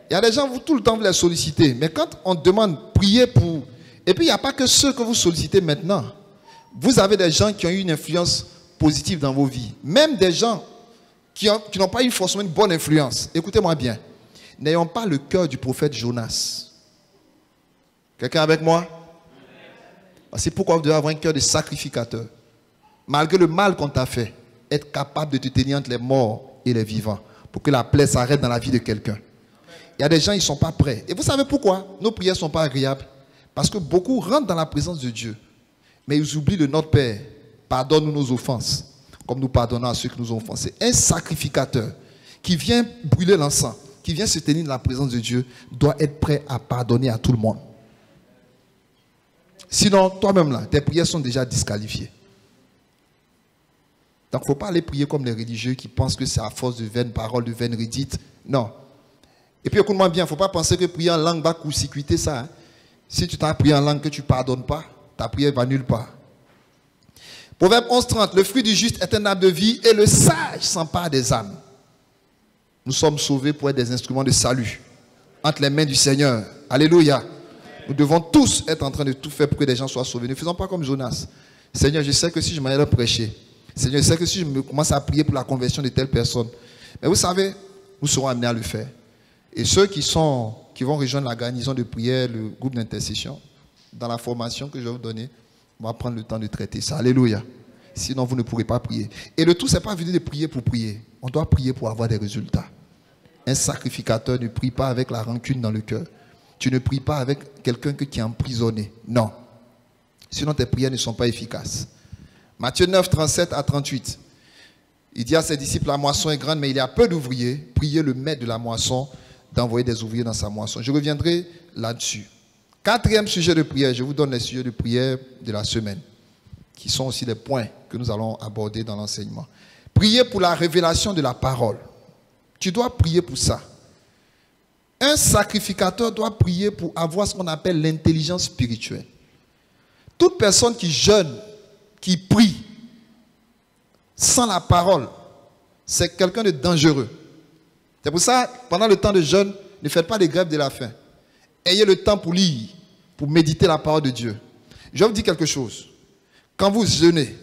Speaker 1: Il y a des gens, vous tout le temps vous les sollicitez. Mais quand on demande prier pour... Et puis il n'y a pas que ceux que vous sollicitez maintenant. Vous avez des gens qui ont eu une influence positive dans vos vies. Même des gens qui n'ont pas eu forcément une bonne influence. Écoutez-moi bien. N'ayons pas le cœur du prophète Jonas. Quelqu'un avec moi? C'est pourquoi vous devez avoir un cœur de sacrificateur. Malgré le mal qu'on t'a fait, être capable de te tenir entre les morts et les vivants pour que la plaie s'arrête dans la vie de quelqu'un. Il y a des gens, ils ne sont pas prêts. Et vous savez pourquoi nos prières ne sont pas agréables? Parce que beaucoup rentrent dans la présence de Dieu. Mais ils oublient de notre Père. Pardonne-nous nos offenses, comme nous pardonnons à ceux qui nous ont offensés. Un sacrificateur qui vient brûler l'encens, qui vient se tenir dans la présence de Dieu, doit être prêt à pardonner à tout le monde. Sinon, toi-même là, tes prières sont déjà disqualifiées. Donc, il ne faut pas aller prier comme les religieux qui pensent que c'est à force de vaines paroles, de vaines redites. Non. Et puis, écoute-moi bien, il ne faut pas penser que prier en langue va court-circuiter ça. Hein. Si tu t'as prié en langue que tu ne pardonnes pas, ta prière va nulle part. Proverbe 11:30, le fruit du juste est un arbre de vie et le sage s'empare des âmes. Nous sommes sauvés pour être des instruments de salut entre les mains du Seigneur. Alléluia. Nous devons tous être en train de tout faire pour que les gens soient sauvés. Ne faisons pas comme Jonas. Seigneur, je sais que si je m'en allais prêcher, Seigneur, je sais que si je me commence à prier pour la conversion de telle personne, mais vous savez, nous serons amenés à le faire. Et ceux qui vont rejoindre la garnison de prière, le groupe d'intercession, dans la formation que je vais vous donner, on va prendre le temps de traiter ça. Alléluia. Sinon, vous ne pourrez pas prier. Et le tout, ce n'est pas venir de prier pour prier. On doit prier pour avoir des résultats. Un sacrificateur ne prie pas avec la rancune dans le cœur. Tu ne pries pas avec quelqu'un qui est emprisonné. Non. Sinon, tes prières ne sont pas efficaces. Matthieu 9, 37 à 38. Il dit à ses disciples, la moisson est grande, mais il y a peu d'ouvriers. Priez le maître de la moisson d'envoyer des ouvriers dans sa moisson. Je reviendrai là-dessus. Quatrième sujet de prière, je vous donne les sujets de prière de la semaine, qui sont aussi les points que nous allons aborder dans l'enseignement. Priez pour la révélation de la parole. Tu dois prier pour ça. Un sacrificateur doit prier pour avoir ce qu'on appelle l'intelligence spirituelle. Toute personne qui jeûne, qui prie, sans la parole, c'est quelqu'un de dangereux. C'est pour ça, pendant le temps de jeûne, ne faites pas des grèves de la faim. Ayez le temps pour lire, pour méditer la parole de Dieu. Je vais vous dire quelque chose. Quand vous jeûnez,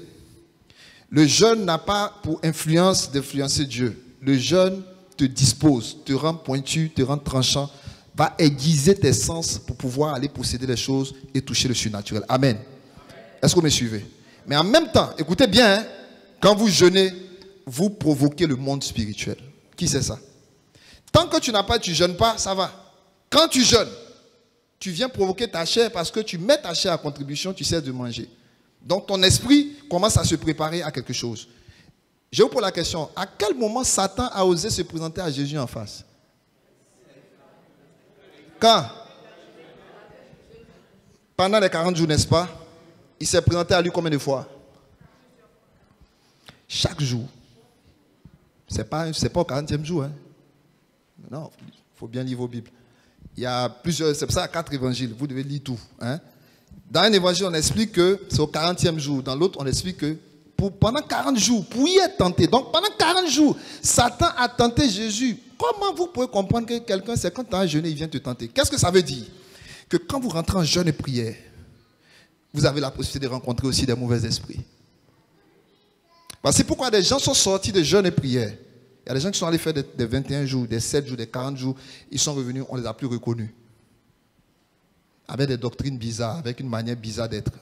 Speaker 1: le jeûne n'a pas pour influence d'influencer Dieu. Le jeûne te dispose, te rend pointu, te rend tranchant, va aiguiser tes sens pour pouvoir aller posséder les choses et toucher le surnaturel. Amen. Est-ce que vous me suivez? Mais en même temps, écoutez bien, hein, quand vous jeûnez, vous provoquez le monde spirituel. Qui sait ça? Tant que tu ne jeûnes pas, ça va. Quand tu jeûnes, tu viens provoquer ta chair parce que tu mets ta chair à contribution, tu cesses de manger. Donc ton esprit commence à se préparer à quelque chose. Je vous pose la question, à quel moment Satan a osé se présenter à Jésus en face? Quand? Pendant les 40 jours, n'est-ce pas? Il s'est présenté à lui combien de fois? Chaque jour. Ce n'est pas au 40e jour. Hein? Non, il faut bien lire vos Bibles. Il y a plusieurs, c'est pour ça, 4 évangiles. Vous devez lire tout. Hein? Dans un évangile, on explique que c'est au 40e jour. Dans l'autre, on explique que pendant 40 jours, pour y être tenté. Donc pendant 40 jours, Satan a tenté Jésus. Comment vous pouvez comprendre que quelqu'un, c'est quand tu as jeûné, il vient te tenter? Qu'est-ce que ça veut dire? Que quand vous rentrez en jeûne et prière, vous avez la possibilité de rencontrer aussi des mauvais esprits. C'est pourquoi des gens sont sortis de jeûne et prière. Il y a des gens qui sont allés faire des 21 jours, des 7 jours, des 40 jours. Ils sont revenus, on ne les a plus reconnus. Avec des doctrines bizarres, avec une manière bizarre d'être.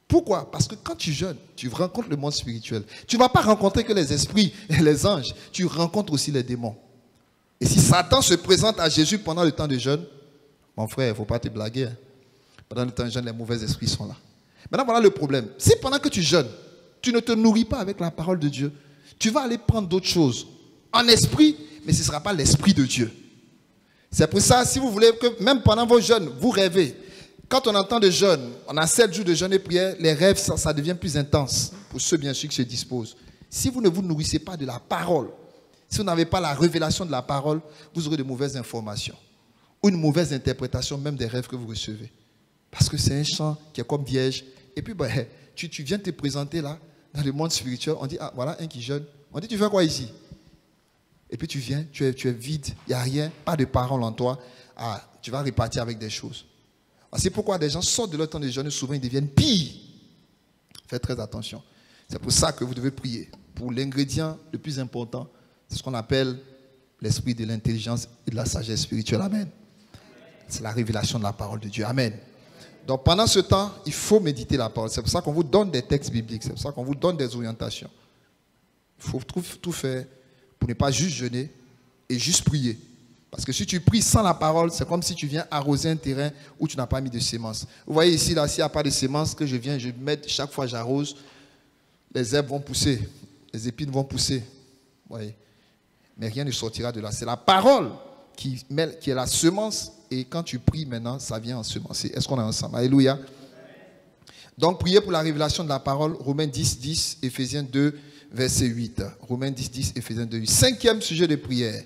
Speaker 1: Pourquoi? Parce que quand tu jeûnes, tu rencontres le monde spirituel. Tu ne vas pas rencontrer que les esprits et les anges. Tu rencontres aussi les démons. Et si Satan se présente à Jésus pendant le temps de jeûne, mon frère, il ne faut pas te blaguer. Hein. Pendant le temps de jeûne, les mauvais esprits sont là. Maintenant, voilà le problème. Si pendant que tu jeûnes, tu ne te nourris pas avec la parole de Dieu, tu vas aller prendre d'autres choses en esprit, mais ce ne sera pas l'esprit de Dieu. C'est pour ça, si vous voulez que même pendant vos jeûnes, vous rêvez. Quand on entend de jeûne, on a 7 jours de jeûne et prière, les rêves, ça devient plus intense pour ceux bien sûr qui se disposent. Si vous ne vous nourrissez pas de la parole, si vous n'avez pas la révélation de la parole, vous aurez de mauvaises informations ou une mauvaise interprétation même des rêves que vous recevez. Parce que c'est un chant qui est comme vierge. Et puis, tu viens te présenter là, dans le monde spirituel, on dit, ah voilà un qui jeûne. On dit, tu fais quoi ici? Et puis tu viens, tu es vide, il n'y a rien, pas de parole en toi. Ah, tu vas repartir avec des choses. C'est pourquoi des gens sortent de leur temps de jeûne et souvent ils deviennent pires. Faites très attention. C'est pour ça que vous devez prier. Pour l'ingrédient le plus important, c'est ce qu'on appelle l'esprit de l'intelligence et de la sagesse spirituelle. Amen. C'est la révélation de la parole de Dieu. Amen. Donc pendant ce temps, il faut méditer la parole. C'est pour ça qu'on vous donne des textes bibliques. C'est pour ça qu'on vous donne des orientations. Il faut tout faire pour ne pas juste jeûner et juste prier. Parce que si tu pries sans la parole, c'est comme si tu viens arroser un terrain où tu n'as pas mis de semences. Vous voyez ici, là, s'il n'y a pas de semences, que je viens, je mets, chaque fois j'arrose, les herbes vont pousser, les épines vont pousser. Vous voyez. Mais rien ne sortira de là. C'est la parole qui est la semence. Et quand tu pries maintenant, ça vient ensemencer. Est-ce qu'on est ensemble? Alléluia. Donc, priez pour la révélation de la parole. Romains 10, 10, Éphésiens 2, verset 8. Romains 10, 10, Éphésiens 2, 8. 5e sujet de prière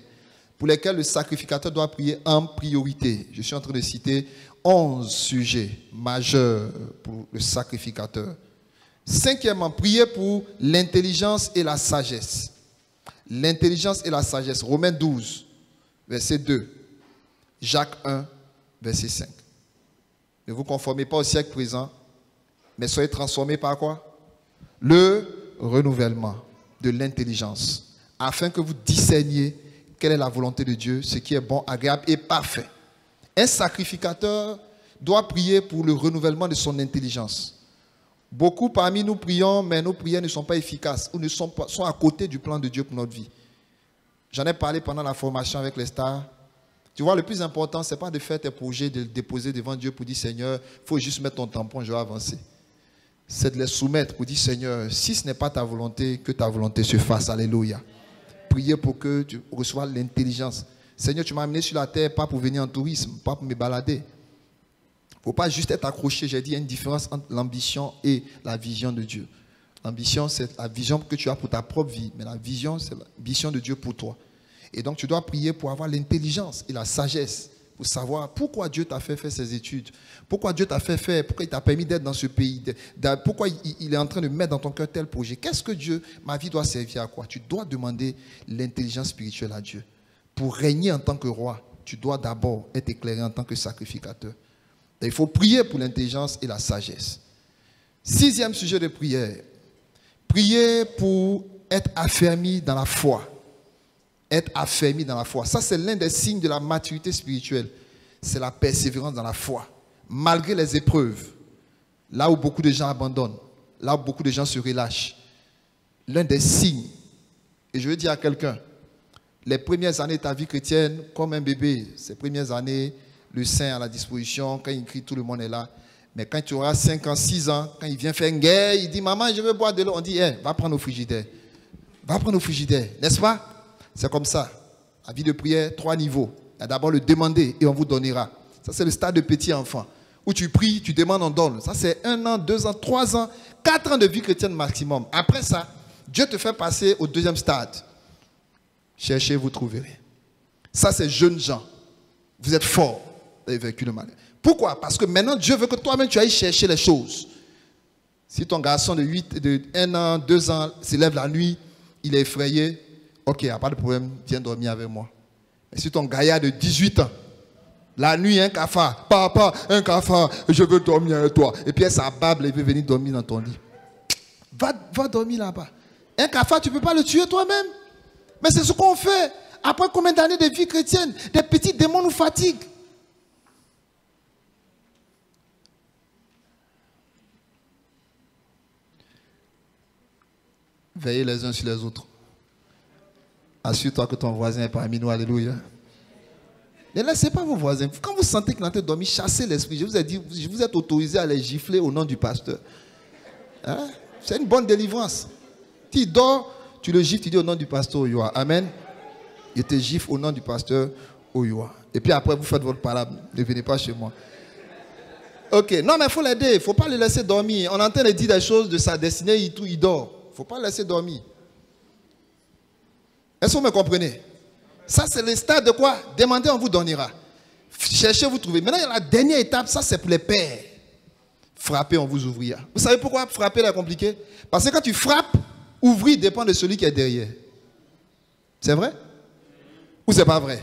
Speaker 1: pour lesquels le sacrificateur doit prier en priorité. Je suis en train de citer 11 sujets majeurs pour le sacrificateur. 5e, prier pour l'intelligence et la sagesse. L'intelligence et la sagesse. Romains 12, verset 2. Jacques 1, verset 5. Ne vous conformez pas au siècle présent, mais soyez transformés par quoi? Le renouvellement de l'intelligence, afin que vous discerniez quelle est la volonté de Dieu, ce qui est bon, agréable et parfait. Un sacrificateur doit prier pour le renouvellement de son intelligence. Beaucoup parmi nous prions, mais nos prières ne sont pas efficaces ou sont à côté du plan de Dieu pour notre vie. J'en ai parlé pendant la formation avec les stars. Tu vois, le plus important, ce n'est pas de faire tes projets, de les déposer devant Dieu pour dire, Seigneur, il faut juste mettre ton tampon, je vais avancer. C'est de les soumettre pour dire, Seigneur, si ce n'est pas ta volonté, que ta volonté se fasse. Alléluia. Prier pour que tu reçoives l'intelligence. Seigneur, tu m'as amené sur la terre, pas pour venir en tourisme, pas pour me balader. Il ne faut pas juste être accroché. J'ai dit, il y a une différence entre l'ambition et la vision de Dieu. L'ambition, c'est la vision que tu as pour ta propre vie. Mais la vision, c'est la vision de Dieu pour toi. Et donc, tu dois prier pour avoir l'intelligence et la sagesse, pour savoir pourquoi Dieu t'a fait faire ces études, pourquoi Dieu t'a fait faire, pourquoi il t'a permis d'être dans ce pays, pourquoi il est en train de mettre dans ton cœur tel projet. Qu'est-ce que Dieu, ma vie doit servir à quoi? Tu dois demander l'intelligence spirituelle à Dieu. Pour régner en tant que roi, tu dois d'abord être éclairé en tant que sacrificateur. Donc, il faut prier pour l'intelligence et la sagesse. 6e sujet de prière. Prier pour être affermi dans la foi. Être affermi dans la foi. Ça, c'est l'un des signes de la maturité spirituelle. C'est la persévérance dans la foi. Malgré les épreuves, là où beaucoup de gens abandonnent, là où beaucoup de gens se relâchent, l'un des signes, et je veux dire à quelqu'un, les premières années de ta vie chrétienne, comme un bébé, ces premières années, le sein à la disposition, quand il crie, tout le monde est là. Mais quand tu auras 5 ans, 6 ans, quand il vient faire une guerre, il dit, maman, je veux boire de l'eau. On dit, va prendre au frigidaire. Va prendre au frigidaire, n'est-ce pas? C'est comme ça. La vie de prière, 3 niveaux. D'abord le demander et on vous donnera. Ça, c'est le stade de petit enfant. Où tu pries, tu demandes, on donne. Ça, c'est 1 an, 2 ans, 3 ans, 4 ans de vie chrétienne maximum. Après ça, Dieu te fait passer au 2e stade. Cherchez, vous trouverez. Ça, c'est jeunes gens. Vous êtes forts. Vous avez vécu le mal. Pourquoi? Parce que maintenant, Dieu veut que toi-même, tu ailles chercher les choses. Si ton garçon de 1 an, 2 ans se lève la nuit, il est effrayé, ok, il n'y a pas de problème, viens dormir avec moi. Mais si ton gaillard de 18 ans, la nuit, un cafard, papa, un cafard, je veux dormir avec toi. Et puis elle s'abable et veut venir dormir dans ton lit. Va dormir là-bas. Un cafard, tu ne peux pas le tuer toi-même. Mais c'est ce qu'on fait. Après combien d'années de vie chrétienne, des petits démons nous fatiguent. Veillez les uns sur les autres. Assure-toi que ton voisin est parmi nous. Alléluia. Ne laissez pas vos voisins. Quand vous sentez qu'il est en train de dormir, chassez l'esprit. Je vous ai dit, vous êtes autorisé à les gifler au nom du pasteur. Hein? C'est une bonne délivrance. Tu dors, tu le gifles, tu dis au nom du pasteur Oyoa. Amen. Il te gifle au nom du pasteur Oyoa. Et puis après, vous faites votre palabre. Ne venez pas chez moi. Ok. Non, mais il faut l'aider. Il ne faut pas le laisser dormir. On est en train de dire des choses de sa destinée, il dort. Il ne faut pas le laisser dormir. Est-ce que vous me comprenez? Ça, c'est le stade de quoi? Demandez, on vous donnera. Cherchez, vous trouvez. Maintenant, il y a la dernière étape, ça, c'est pour les pères. Frappez, on vous ouvrira. Vous savez pourquoi frapper est compliqué? Parce que quand tu frappes, ouvrir dépend de celui qui est derrière. C'est vrai? Ou c'est pas vrai?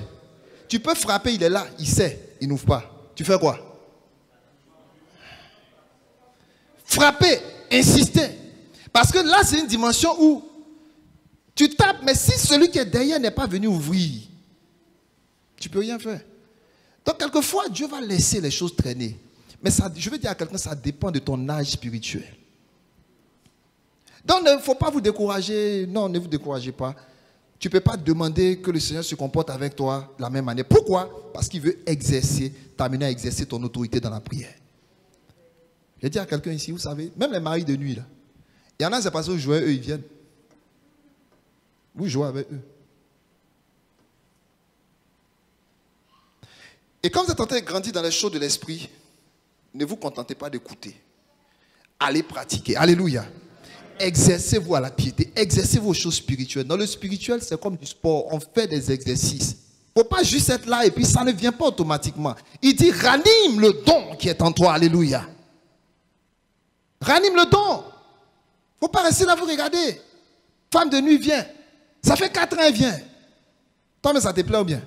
Speaker 1: Tu peux frapper, il est là, il sait, il n'ouvre pas. Tu fais quoi? Frapper, insister. Parce que là, c'est une dimension où tu tapes, mais si celui qui est derrière n'est pas venu ouvrir, tu ne peux rien faire. Donc, quelquefois, Dieu va laisser les choses traîner. Mais ça, je veux dire à quelqu'un, ça dépend de ton âge spirituel. Donc, il ne faut pas vous décourager. Non, ne vous découragez pas. Tu ne peux pas demander que le Seigneur se comporte avec toi de la même manière. Pourquoi? Parce qu'il veut exercer, t'amener à exercer ton autorité dans la prière. Je dis à quelqu'un ici, vous savez, même les maris de nuit, là, il y en a, c'est parce que vous jouez, eux, ils viennent. Vous jouez avec eux. Et quand vous êtes en train de grandir dans les choses de l'esprit, ne vous contentez pas d'écouter. Allez pratiquer. Alléluia. Exercez-vous à la piété. Exercez vos choses spirituelles. Dans le spirituel, c'est comme du sport. On fait des exercices. Il ne faut pas juste être là et puis ça ne vient pas automatiquement. Il dit, ranime le don qui est en toi. Alléluia. Ranime le don. Il ne faut pas rester là, vous regardez. Femme de nuit vient. Ça fait 4 ans, elle vient. Toi, mais ça te plaît ou bien?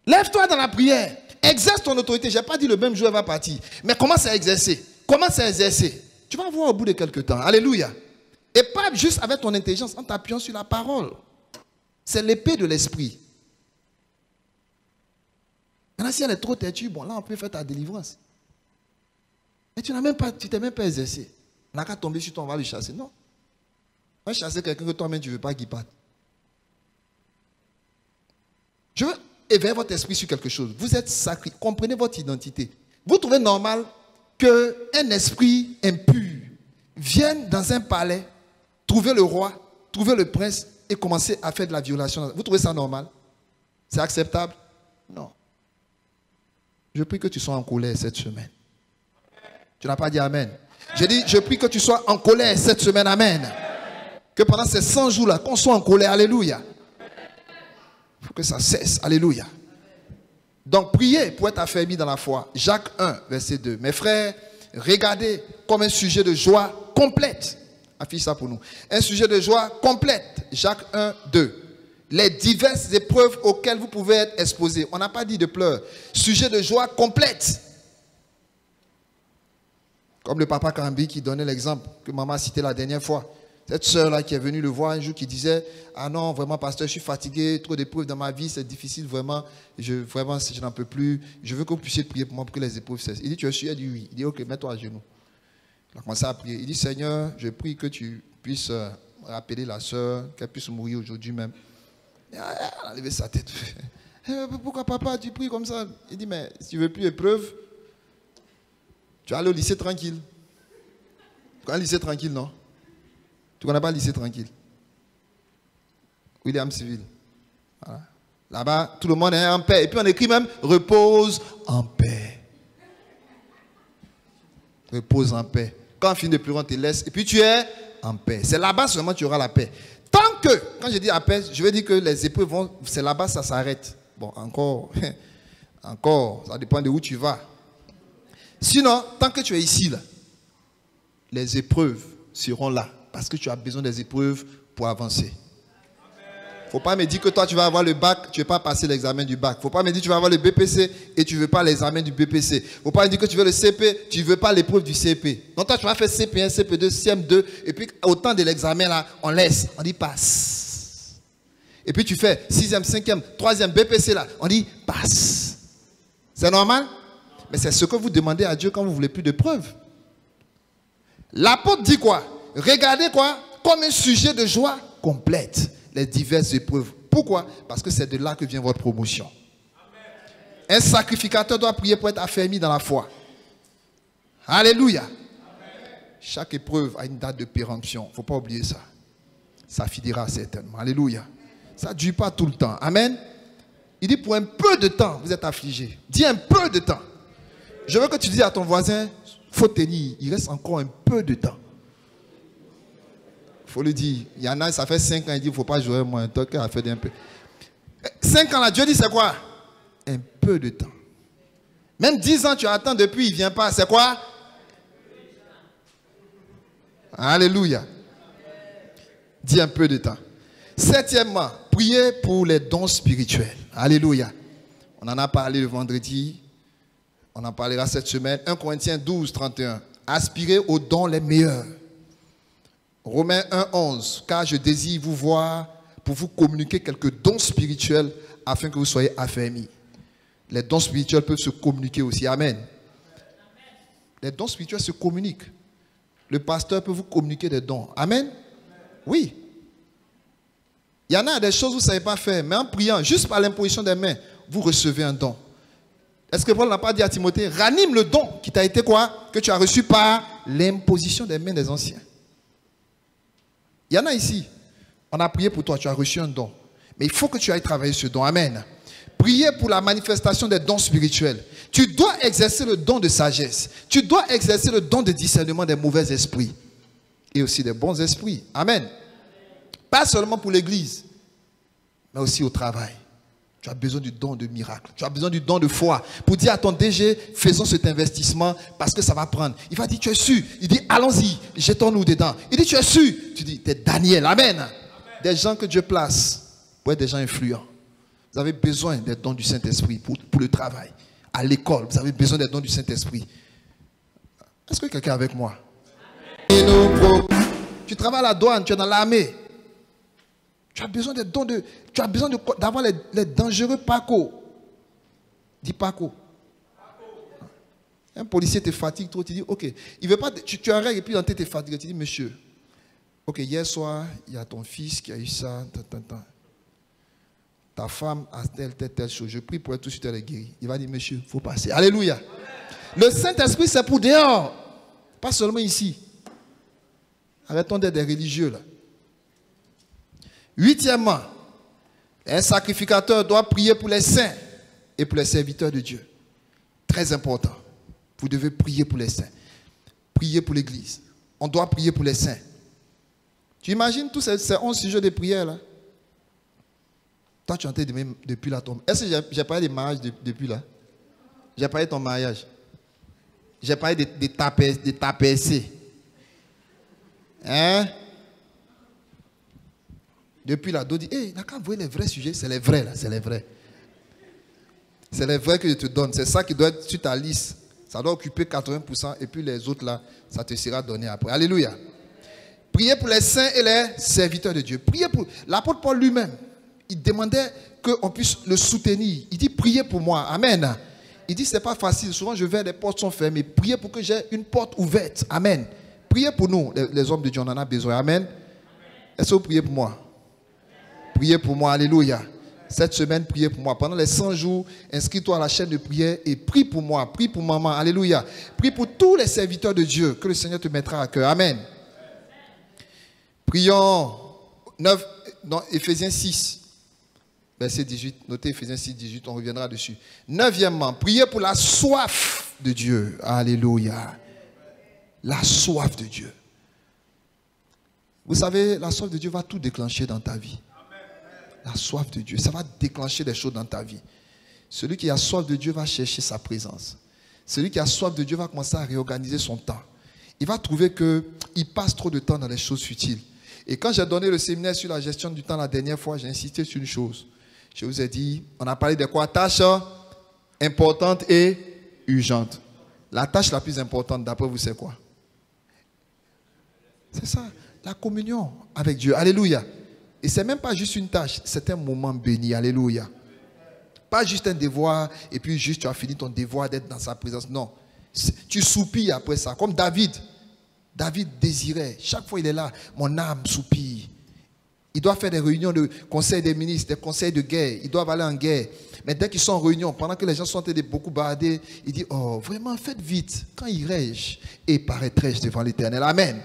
Speaker 1: Lève-toi dans la prière. Exerce ton autorité. Je n'ai pas dit le même jour, elle va partir. Mais commence à exercer. Commence à exercer. Tu vas voir au bout de quelques temps. Alléluia. Et pas juste avec ton intelligence, en t'appuyant sur la parole. C'est l'épée de l'esprit. Maintenant, si elle est trop têtue, bon, là, on peut faire ta délivrance. Mais tu t'es même pas exercé. On n'a qu'à tomber sur toi, on va le chasser. Non. On va chasser quelqu'un que toi-même, tu ne veux pas qu'il parte. Je veux éveiller votre esprit sur quelque chose. Vous êtes sacré. Comprenez votre identité. Vous trouvez normal qu'un esprit impur vienne dans un palais, trouver le roi, trouver le prince et commencer à faire de la violation? Vous trouvez ça normal? C'est acceptable? Non. Je prie que tu sois en colère cette semaine. Tu n'as pas dit amen. J'ai dit, je prie que tu sois en colère cette semaine. Amen. Que pendant ces 100 jours-là, qu'on soit en colère. Alléluia. Il faut que ça cesse. Alléluia. Donc, priez pour être affermi dans la foi. Jacques 1, verset 2. Mes frères, regardez comme un sujet de joie complète. Affiche ça pour nous. Un sujet de joie complète. Jacques 1, 2. Les diverses épreuves auxquelles vous pouvez être exposés. On n'a pas dit de pleurs. Sujet de joie complète. Comme le papa Kambi qui donnait l'exemple que maman a cité la dernière fois. Cette sœur-là qui est venue le voir un jour qui disait « Ah non, vraiment, pasteur, je suis fatigué, trop d'épreuves dans ma vie, c'est difficile, vraiment, je n'en peux plus. Je veux que vous puissiez prier pour moi pour que les épreuves cessent. » Il dit « Tu es sûr ?» Il dit « Oui. » Il dit « Ok, mets-toi à genoux. » Il a commencé à prier. Il dit « Seigneur, je prie que tu puisses rappeler la sœur, qu'elle puisse mourir aujourd'hui même. » Elle a levé sa tête. « Pourquoi papa, tu pries comme ça ?» Il dit « Mais si tu ne veux plus épreuve, tu vas aller au lycée tranquille. » Tu connais le lycée tranquille, non? Tu ne connais pas le lycée tranquille? William Civil. Voilà. Là-bas, tout le monde est en paix. Et puis on écrit même « Repose en paix ». Repose en paix. Quand on finit de pleurer, on te laisse. Et puis tu es en paix. C'est là-bas seulement que tu auras la paix. Tant que, quand je dis la paix, je veux dire que les épreuves vont, c'est là-bas, ça s'arrête. Bon, encore, ça dépend de où tu vas. Sinon, tant que tu es ici, là, les épreuves seront là. Parce que tu as besoin des épreuves pour avancer. Il ne faut pas me dire que toi, tu vas avoir le bac, tu ne veux pas passer l'examen du bac. Il ne faut pas me dire que tu vas avoir le BPC et tu ne veux pas l'examen du BPC. Il ne faut pas me dire que tu veux le CP, tu ne veux pas l'épreuve du CP. Donc toi, tu vas faire CP1, CP2, CM2, et puis au temps de l'examen, là, on laisse, on dit passe. Et puis tu fais 6e, 5e, 3e BPC, là, on dit passe. C'est normal? Mais c'est ce que vous demandez à Dieu quand vous ne voulez plus de preuves. L'apôtre dit quoi? Regardez quoi? Comme un sujet de joie complète. Les diverses épreuves. Pourquoi? Parce que c'est de là que vient votre promotion. Amen. Un sacrificateur doit prier pour être affermi dans la foi. Alléluia. Amen. Chaque épreuve a une date de péremption. Il ne faut pas oublier ça. Ça finira certainement. Alléluia. Ça ne dure pas tout le temps. Amen. Il dit pour un peu de temps, vous êtes affligé. Dis un peu de temps. Je veux que tu dises à ton voisin, il faut tenir. Il reste encore un peu de temps. Il faut le dire. Il y en a, ça fait 5 ans, il dit, il ne faut pas jouer moins. Toi, qui a fait un peu. 5 ans là, Dieu dit, c'est quoi? Un peu de temps. Même 10 ans, tu attends depuis, il ne vient pas. C'est quoi? Alléluia. Dis un peu de temps. 7e, priez pour les dons spirituels. Alléluia. On en a parlé le vendredi. On en parlera cette semaine. 1 Corinthiens 12, 31. Aspirez aux dons les meilleurs. Romains 1, 11. Car je désire vous voir pour vous communiquer quelques dons spirituels afin que vous soyez affermis. Les dons spirituels peuvent se communiquer aussi. Amen. Les dons spirituels se communiquent. Le pasteur peut vous communiquer des dons. Amen. Oui. Il y en a des choses que vous ne savez pas faire, mais en priant, juste par l'imposition des mains, vous recevez un don. Est-ce que Paul n'a pas dit à Timothée, ranime le don qui t'a été quoi? Que tu as reçu par l'imposition des mains des anciens. Il y en a ici. On a prié pour toi, tu as reçu un don. Mais il faut que tu ailles travailler ce don. Amen. Priez pour la manifestation des dons spirituels. Tu dois exercer le don de sagesse. Tu dois exercer le don de discernement des mauvais esprits. Et aussi des bons esprits. Amen. Pas seulement pour l'église, mais aussi au travail. Tu as besoin du don de miracle. Tu as besoin du don de foi. Pour dire à ton DG, faisons cet investissement parce que ça va prendre. Il va dire, tu es sûr? Il dit, allons-y, jetons-nous dedans. Il dit, tu es sûr? Tu dis, tu es Daniel. Amen. Amen. Des gens que Dieu place pour être des gens influents. Vous avez besoin des dons du Saint-Esprit pour le travail. À l'école, vous avez besoin des dons du Saint-Esprit. Est-ce que quelqu'un est avec moi? Amen. Tu travailles à la douane, tu es dans l'armée. Tu as besoin des dons de... Tu as besoin d'avoir les dangereux Paco. Dis Paco. Un policier te fatigue trop, tu dis, ok. Il veut pas, tu as un règle et puis dans tes fatigues, tu dis, monsieur, ok, hier soir, il y a ton fils qui a eu ça, ta femme a telle chose. Je prie pour être tout de suite elle est guérie. Il va dire, monsieur, il faut passer. Alléluia. Le Saint-Esprit, c'est pour dehors. Pas seulement ici. Arrêtons d'être des religieux là. 8e, un sacrificateur doit prier pour les saints et pour les serviteurs de Dieu. Très important. Vous devez prier pour les saints. prier pour l'Église. On doit prier pour les saints. Tu imagines tous ces 11 sujets de prière là? Toi, tu es en train de depuis la tombe. Est-ce que j'ai parlé de mariage depuis là? J'ai parlé de ton mariage. J'ai parlé de ta PC. Hein? Depuis là, Dieu dit, hey, quand vous voyez les vrais sujets, c'est les vrais là, c'est les vrais. C'est les vrais que je te donne. C'est ça qui doit être sur ta liste. Ça doit occuper 80% et puis les autres là, ça te sera donné après. Alléluia. Priez pour les saints et les serviteurs de Dieu. Priez pour l'apôtre Paul lui-même. Il demandait qu'on puisse le soutenir. Il dit, priez pour moi. Amen. Il dit, ce n'est pas facile. Souvent, je vais, les portes sont fermées. Priez pour que j'ai une porte ouverte. Amen. Priez pour nous, les hommes de Dieu, on en a besoin. Amen. Est-ce que vous priez pour moi? Priez pour moi. Alléluia. Cette semaine, priez pour moi. Pendant les 100 jours, inscris-toi à la chaîne de prière et prie pour moi. Prie pour maman. Alléluia. Prie pour tous les serviteurs de Dieu que le Seigneur te mettra à cœur. Amen. Prions dans Éphésiens 6. Verset 18, notez Éphésiens 6, 18, on reviendra dessus. 9e, priez pour la soif de Dieu. Alléluia. La soif de Dieu. Vous savez, la soif de Dieu va tout déclencher dans ta vie. La soif de Dieu, ça va déclencher des choses dans ta vie. Celui qui a soif de Dieu va chercher sa présence. Celui qui a soif de Dieu va commencer à réorganiser son temps. Il va trouver qu'il passe trop de temps dans les choses futiles. Et quand j'ai donné le séminaire sur la gestion du temps la dernière fois, j'ai insisté sur une chose. Je vous ai dit, on a parlé de quoi? Tâche importante et urgente. La tâche la plus importante, d'après vous, c'est quoi? C'est ça, la communion avec Dieu. Alléluia. Et ce n'est même pas juste une tâche, c'est un moment béni. Alléluia. Pas juste un devoir, et puis juste tu as fini ton devoir d'être dans sa présence. Non. Tu soupires après ça, comme David. David désirait, chaque fois il est là, mon âme soupire. Il doit faire des réunions de conseil des ministres, des conseils de guerre. Ils doivent aller en guerre. Mais dès qu'ils sont en réunion, pendant que les gens sont en train de beaucoup balader, il dit, oh, vraiment, faites vite. Quand irai-je et paraîtrai-je devant l'Éternel? Amen.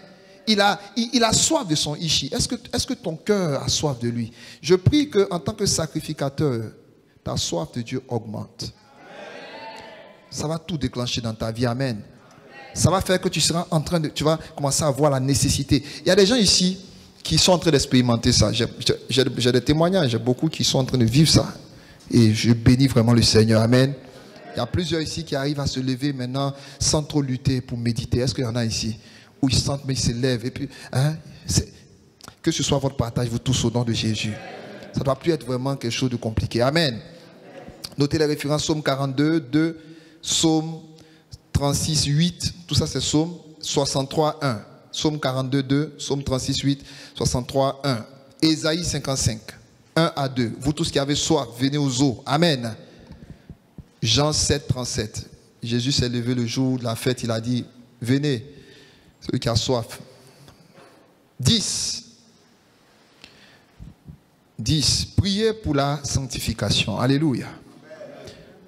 Speaker 1: Il a soif de son Ishi. Est-ce que ton cœur a soif de lui? Je prie qu'en tant que sacrificateur, ta soif de Dieu augmente. Ça va tout déclencher dans ta vie. Amen. Ça va faire que tu vas commencer à voir la nécessité. Il y a des gens ici qui sont en train d'expérimenter ça. J'ai des témoignages, j'ai beaucoup qui sont en train de vivre ça. Et je bénis vraiment le Seigneur. Amen. Il y a plusieurs ici qui arrivent à se lever maintenant sans trop lutter pour méditer. Est-ce qu'il y en a ici où ils sentent, mais ils se lèvent et puis, que ce soit votre partage, vous tous au nom de Jésus. Ça ne doit plus être vraiment quelque chose de compliqué. Amen. Notez les références, Psaume 42, 2, Psaume 36, 8. Tout ça, c'est Psaume 63, 1. Psaume 42, 2, Psaume 36, 8, 63, 1. Ésaïe 55, 1 à 2. Vous tous qui avez soif, venez aux eaux. Amen. Jean 7, 37. Jésus s'est levé le jour de la fête, il a dit, venez, celui qui a soif. 10. Priez pour la sanctification. Alléluia.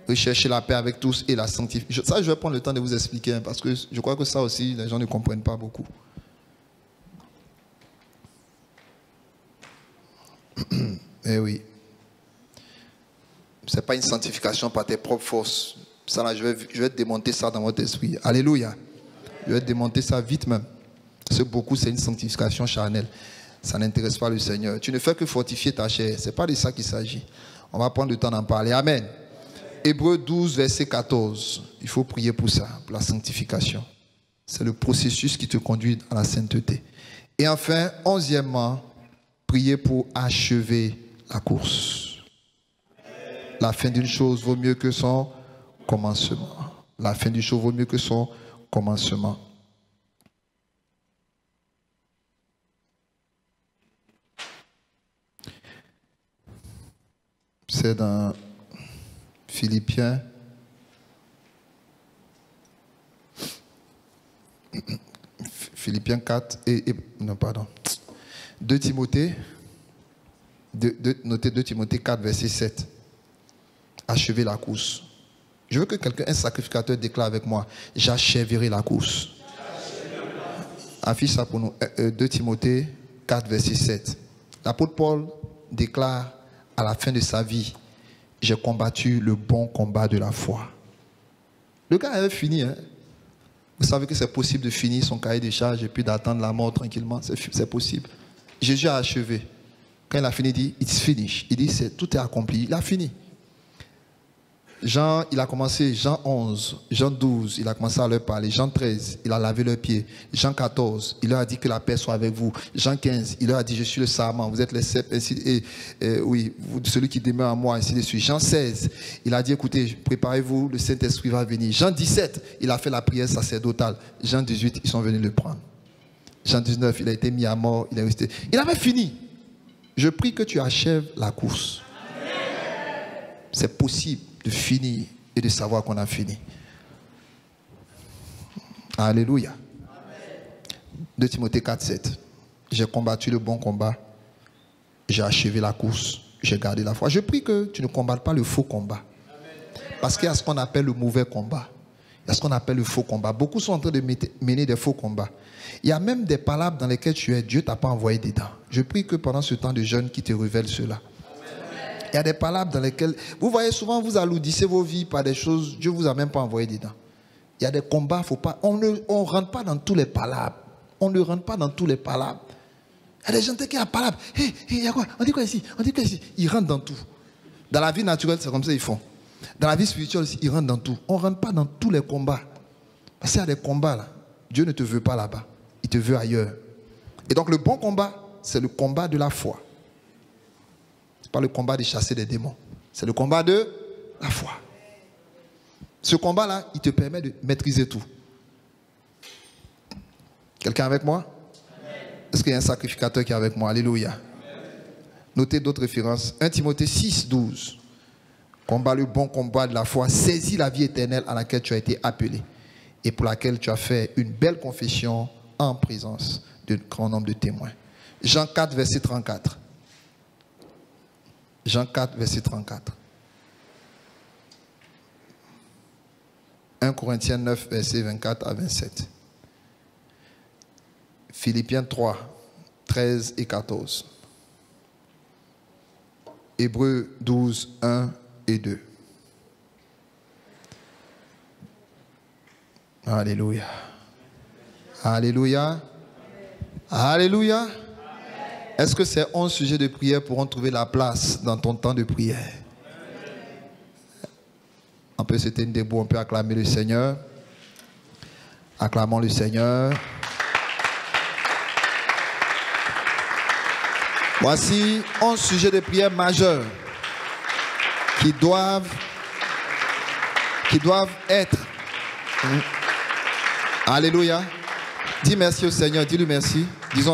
Speaker 1: Recherchez la paix avec tous et la sanctification. Ça, je vais prendre le temps de vous expliquer, parce que je crois que ça aussi, les gens ne comprennent pas beaucoup. Eh oui. Ce n'est pas une sanctification par tes propres forces. Ça, là, je vais démonter ça dans votre esprit. Alléluia. Je vais démonter ça vite même. Parce que beaucoup, c'est une sanctification charnelle. Ça n'intéresse pas le Seigneur. Tu ne fais que fortifier ta chair. Ce n'est pas de ça qu'il s'agit. On va prendre le temps d'en parler. Amen. Hébreux 12, verset 14. Il faut prier pour ça, pour la sanctification. C'est le processus qui te conduit à la sainteté. Et enfin, 11e, prier pour achever la course. La fin d'une chose vaut mieux que son commencement. La fin d'une chose vaut mieux que son commencement. C'est dans Philippiens. Philippiens 4 non, pardon. 2 Timothée. Notez 2 Timothée 4, verset 7. Achever la course. Je veux que quelqu'un, un sacrificateur, déclare avec moi, j'achèverai la course. Affiche ça pour nous. 2 Timothée 4, verset 7. L'apôtre Paul déclare à la fin de sa vie, j'ai combattu le bon combat de la foi. Le gars avait fini. Hein? Vous savez que c'est possible de finir son cahier de charges et puis d'attendre la mort tranquillement. C'est possible. Jésus a achevé. Quand il a fini, il dit, it's finished. Il dit, tout est accompli. Il a fini. Jean, il a commencé, Jean 11, Jean 12, il a commencé à leur parler. Jean 13, il a lavé leurs pieds. Jean 14, il leur a dit que la paix soit avec vous. Jean 15, il leur a dit, je suis le sarment, vous êtes les cèpes, oui, celui qui demeure en moi, ainsi de suite. Jean 16, il a dit, écoutez, préparez-vous, le Saint-Esprit va venir. Jean 17, il a fait la prière sacerdotale. Jean 18, ils sont venus le prendre. Jean 19, il a été mis à mort, il est resté. Il avait fini. Je prie que tu achèves la course. C'est possible de finir et de savoir qu'on a fini. Alléluia. 2 Timothée 4, 7. J'ai combattu le bon combat. J'ai achevé la course. J'ai gardé la foi. Je prie que tu ne combattes pas le faux combat. Parce qu'il y a ce qu'on appelle le mauvais combat. Il y a ce qu'on appelle le faux combat. Beaucoup sont en train de mener des faux combats. Il y a même des palabres dans lesquelles tu es. Dieu ne t'a pas envoyé dedans. Je prie que pendant ce temps de jeûne, qui te révèle cela. Il y a des palabres dans lesquelles, vous voyez souvent, vous alourdissez vos vies par des choses, Dieu ne vous a même pas envoyé dedans. Il y a des combats, faut pas, on ne rentre pas dans tous les palabres. On ne rentre pas dans tous les palabres. Il y a des gens qui ont des palabres. Hé, il y a quoi? On dit quoi ici? On dit quoi ici? Ils rentrent dans tout. Dans la vie naturelle, c'est comme ça qu'ils font. Dans la vie spirituelle aussi, ils rentrent dans tout. On ne rentre pas dans tous les combats. Parce qu'il y a des combats là. Dieu ne te veut pas là-bas. Il te veut ailleurs. Et donc le bon combat, c'est le combat de la foi. Pas le combat de chasser des démons. C'est le combat de la foi. Ce combat-là, il te permet de maîtriser tout. Quelqu'un avec moi? Est-ce qu'il y a un sacrificateur qui est avec moi? Alléluia. Notez d'autres références. 1 Timothée 6, 12. Combat le bon combat de la foi. Saisis la vie éternelle à laquelle tu as été appelé et pour laquelle tu as fait une belle confession en présence d'un grand nombre de témoins. Jean 4, verset 34. Jean 4, verset 34. 1 Corinthiens 9, verset 24 à 27. Philippiens 3, 13 et 14. Hébreux 12, 1 et 2. Alléluia. Alléluia. Alléluia. Est-ce que ces 11 sujets de prière pourront trouver la place dans ton temps de prière? On peut se tenir debout, on peut acclamer le Seigneur. Acclamons le Seigneur. Voici 11 sujets de prière majeurs qui doivent être. Alléluia. Dis merci au Seigneur, dis-lui merci. Disons